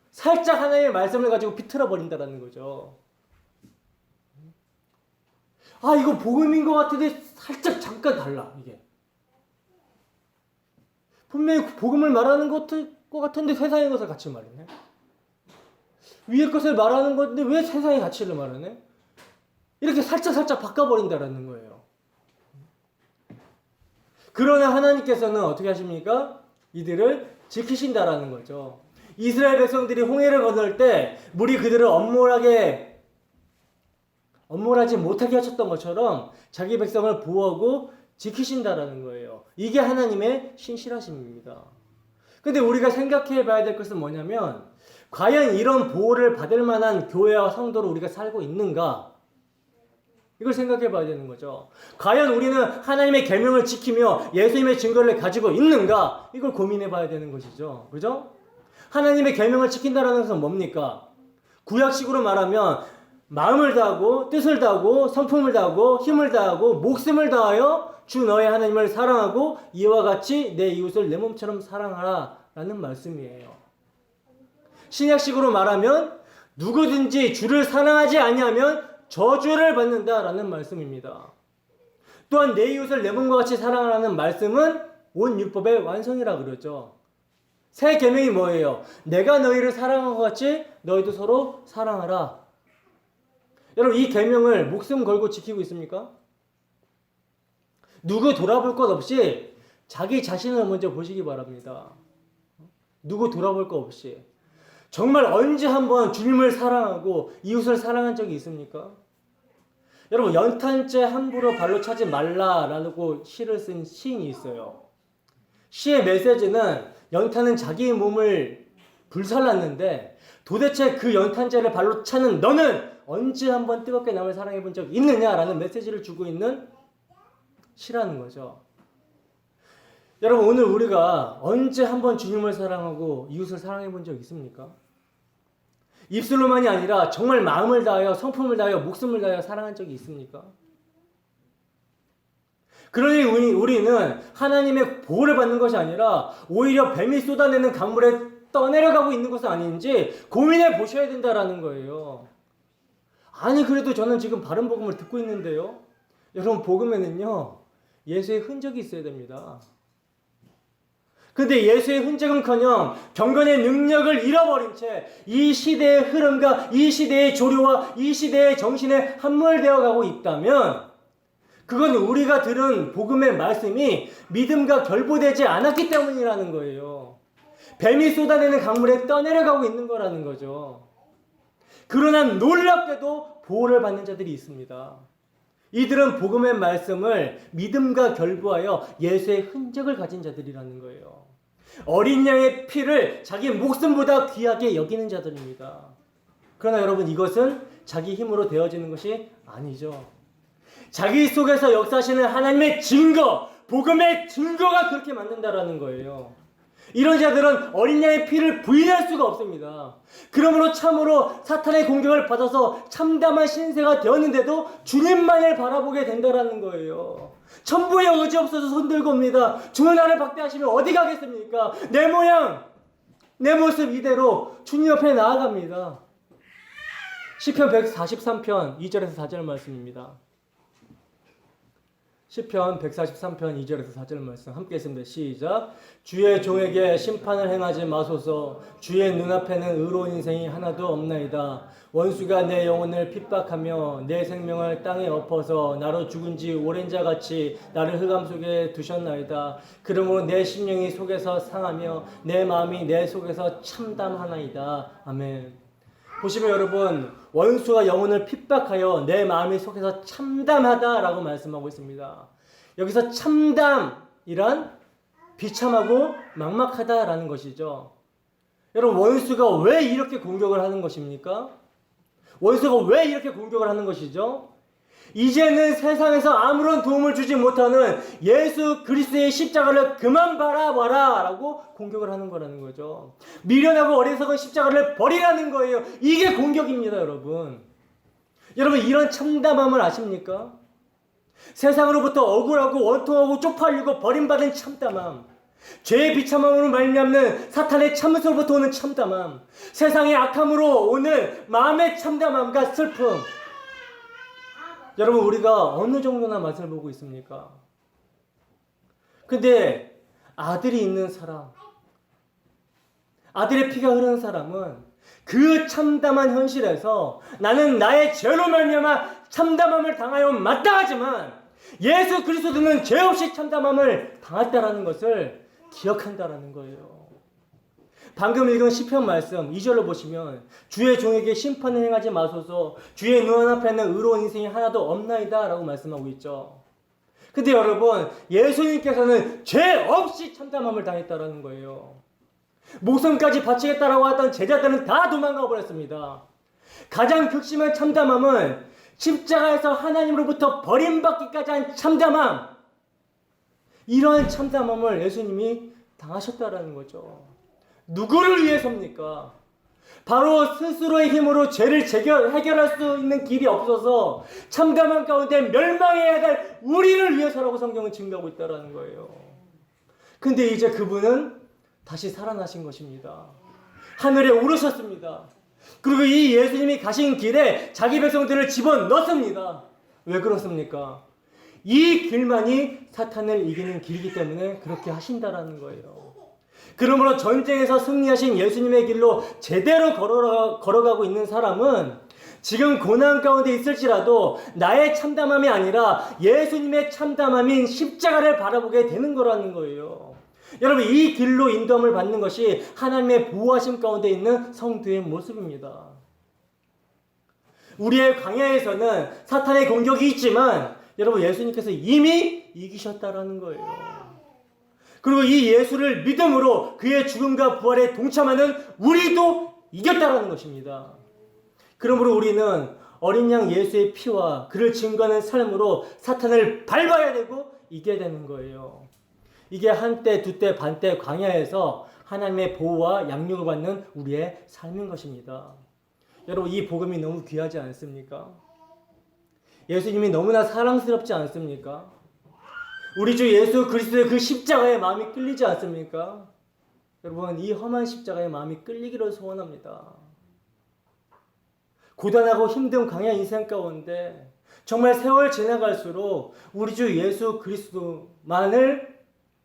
살짝 하나님의 말씀을 가지고 비틀어 버린다라는 거죠. 아, 이거 복음인 것 같은데 살짝 잠깐 달라, 이게. 분명히 복음을 말하는 것 같은데 세상의 것을 같이 말하네. 위의 것을 말하는 건데 왜 세상의 가치를 말하네? 이렇게 살짝 바꿔버린다라는 거예요. 그러나 하나님께서는 어떻게 하십니까? 이들을 지키신다라는 거죠. 이스라엘 백성들이 홍해를 건널 때 물이 그들을 엄몰하지 못하게 하셨던 것처럼 자기 백성을 보호하고 지키신다라는 거예요. 이게 하나님의 신실하심입니다. 근데 우리가 생각해 봐야 될 것은 뭐냐면 과연 이런 보호를 받을 만한 교회와 성도로 우리가 살고 있는가? 이걸 생각해 봐야 되는 거죠. 과연 우리는 하나님의 계명을 지키며 예수님의 증거를 가지고 있는가? 이걸 고민해 봐야 되는 것이죠. 그죠? 하나님의 계명을 지킨다라는 것은 뭡니까? 구약식으로 말하면 마음을 다하고 뜻을 다하고 성품을 다하고 힘을 다하고 목숨을 다하여 주 너의 하나님을 사랑하고 이와 같이 내 이웃을 내 몸처럼 사랑하라 라는 말씀이에요. 신약식으로 말하면 누구든지 주를 사랑하지 아니하면 저주를 받는다라는 말씀입니다. 또한 내 이웃을 내 몸과 같이 사랑하라는 말씀은 온 율법의 완성이라 그러죠. 새 계명이 뭐예요? 내가 너희를 사랑한 것 같이 너희도 서로 사랑하라. 여러분, 이 계명을 목숨 걸고 지키고 있습니까? 누구 돌아볼 것 없이 자기 자신을 먼저 보시기 바랍니다. 누구 돌아볼 것 없이. 정말 언제 한번 주님을 사랑하고 이웃을 사랑한 적이 있습니까? 여러분, 연탄재 함부로 발로 차지 말라라고 시를 쓴 시인이 있어요. 시의 메시지는 연탄은 자기의 몸을 불살랐는데 도대체 그 연탄재를 발로 차는 너는 언제 한번 뜨겁게 남을 사랑해 본 적 있느냐라는 메시지를 주고 있는 시라는 거죠. 여러분, 오늘 우리가 언제 한번 주님을 사랑하고 이웃을 사랑해 본 적 있습니까? 입술로만이 아니라 정말 마음을 다하여 성품을 다하여 목숨을 다하여 사랑한 적이 있습니까? 그러니 우리는 하나님의 보호를 받는 것이 아니라 오히려 뱀이 쏟아내는 강물에 떠내려가고 있는 것은 아닌지 고민해 보셔야 된다라는 거예요. 아니, 그래도 저는 지금 바른 복음을 듣고 있는데요. 여러분, 복음에는요 예수의 흔적이 있어야 됩니다. 근데 예수의 흔적은커녕 경건의 능력을 잃어버린 채 이 시대의 흐름과 이 시대의 조류와 이 시대의 정신에 함몰되어 가고 있다면 그건 우리가 들은 복음의 말씀이 믿음과 결부되지 않았기 때문이라는 거예요. 뱀이 쏟아내는 강물에 떠내려가고 있는 거라는 거죠. 그러나 놀랍게도 보호를 받는 자들이 있습니다. 이들은 복음의 말씀을 믿음과 결부하여 예수의 흔적을 가진 자들이라는 거예요. 어린 양의 피를 자기 목숨보다 귀하게 여기는 자들입니다. 그러나 여러분, 이것은 자기 힘으로 되어지는 것이 아니죠. 자기 속에서 역사하시는 하나님의 증거, 복음의 증거가 그렇게 만든다라는 거예요. 이런 자들은 어린 양의 피를 부인할 수가 없습니다. 그러므로 참으로 사탄의 공격을 받아서 참담한 신세가 되었는데도 주님만을 바라보게 된다라는 거예요. 천부의 의지 없어서 손들고 옵니다. 주는 나를 박대하시면 어디 가겠습니까? 내 모양, 내 모습 이대로 주님 옆에 나아갑니다. 시편 143편 2절에서 4절 말씀입니다. 시편 143편 2절에서 4절 말씀 함께 했습니다. 시작. 주의 종에게 심판을 행하지 마소서. 주의 눈앞에는 의로운 인생이 하나도 없나이다. 원수가 내 영혼을 핍박하며 내 생명을 땅에 엎어서 나로 죽은 지 오랜 자같이 나를 흑암 속에 두셨나이다. 그러므로 내 심령이 속에서 상하며 내 마음이 내 속에서 참담하나이다. 아멘. 보시면 여러분, 원수가 영혼을 핍박하여 내 마음이 속에서 참담하다라고 말씀하고 있습니다. 여기서 참담이란 비참하고 막막하다라는 것이죠. 여러분, 원수가 왜 이렇게 공격을 하는 것입니까? 원수가 왜 이렇게 공격을 하는 것이죠? 이제는 세상에서 아무런 도움을 주지 못하는 예수 그리스도의 십자가를 그만 바라봐라 라고 공격을 하는 거라는 거죠. 미련하고 어리석은 십자가를 버리라는 거예요. 이게 공격입니다, 여러분. 여러분, 이런 참담함을 아십니까? 세상으로부터 억울하고 원통하고 쪽팔리고 버림받은 참담함, 죄의 비참함으로 말미암는 사탄의 참음으로부터 오는 참담함, 세상의 악함으로 오는 마음의 참담함과 슬픔. 여러분, 우리가 어느 정도나 맛을 보고 있습니까? 근데 아들이 있는 사람, 아들의 피가 흐르는 사람은 그 참담한 현실에서 나는 나의 죄로 말미암아 참담함을 당하여 마땅하지만 예수 그리스도는 죄 없이 참담함을 당했다라는 것을 기억한다라는 거예요. 방금 읽은 시편 말씀 2절로 보시면 주의 종에게 심판을 행하지 마소서. 주의 눈앞에는 의로운 인생이 하나도 없나이다 라고 말씀하고 있죠. 근데 여러분, 예수님께서는 죄 없이 참담함을 당했다라는 거예요. 목숨까지 바치겠다라고 하던 제자들은 다 도망가 버렸습니다. 가장 극심한 참담함은 십자가에서 하나님으로부터 버림받기까지 한 참담함, 이러한 참담함을 예수님이 당하셨다라는 거죠. 누구를 위해서입니까? 바로 스스로의 힘으로 죄를 해결할 수 있는 길이 없어서 참담한 가운데 멸망해야 될 우리를 위해서라고 성경은 증거하고 있다는 거예요. 근데 이제 그분은 다시 살아나신 것입니다. 하늘에 오르셨습니다. 그리고 이 예수님이 가신 길에 자기 백성들을 집어넣습니다. 왜 그렇습니까? 이 길만이 사탄을 이기는 길이기 때문에 그렇게 하신다라는 거예요. 그러므로 전쟁에서 승리하신 예수님의 길로 제대로 걸어가고 있는 사람은 지금 고난 가운데 있을지라도 나의 참담함이 아니라 예수님의 참담함인 십자가를 바라보게 되는 거라는 거예요. 여러분, 이 길로 인도함을 받는 것이 하나님의 보호하심 가운데 있는 성도의 모습입니다. 우리의 광야에서는 사탄의 공격이 있지만 여러분, 예수님께서 이미 이기셨다라는 거예요. 그리고 이 예수를 믿음으로 그의 죽음과 부활에 동참하는 우리도 이겼다라는 것입니다. 그러므로 우리는 어린 양 예수의 피와 그를 증거하는 삶으로 사탄을 밟아야 되고 이겨야 되는 거예요. 이게 한때, 두때, 반때 광야에서 하나님의 보호와 양육을 받는 우리의 삶인 것입니다. 여러분, 이 복음이 너무 귀하지 않습니까? 예수님이 너무나 사랑스럽지 않습니까? 우리 주 예수 그리스도의 그 십자가에 마음이 끌리지 않습니까? 여러분, 이 험한 십자가에 마음이 끌리기를 소원합니다. 고단하고 힘든 광야 인생 가운데 정말 세월 지나갈수록 우리 주 예수 그리스도만을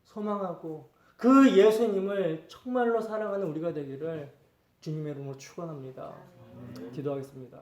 소망하고 그 예수님을 정말로 사랑하는 우리가 되기를 주님의 이름으로 축원합니다. 기도하겠습니다.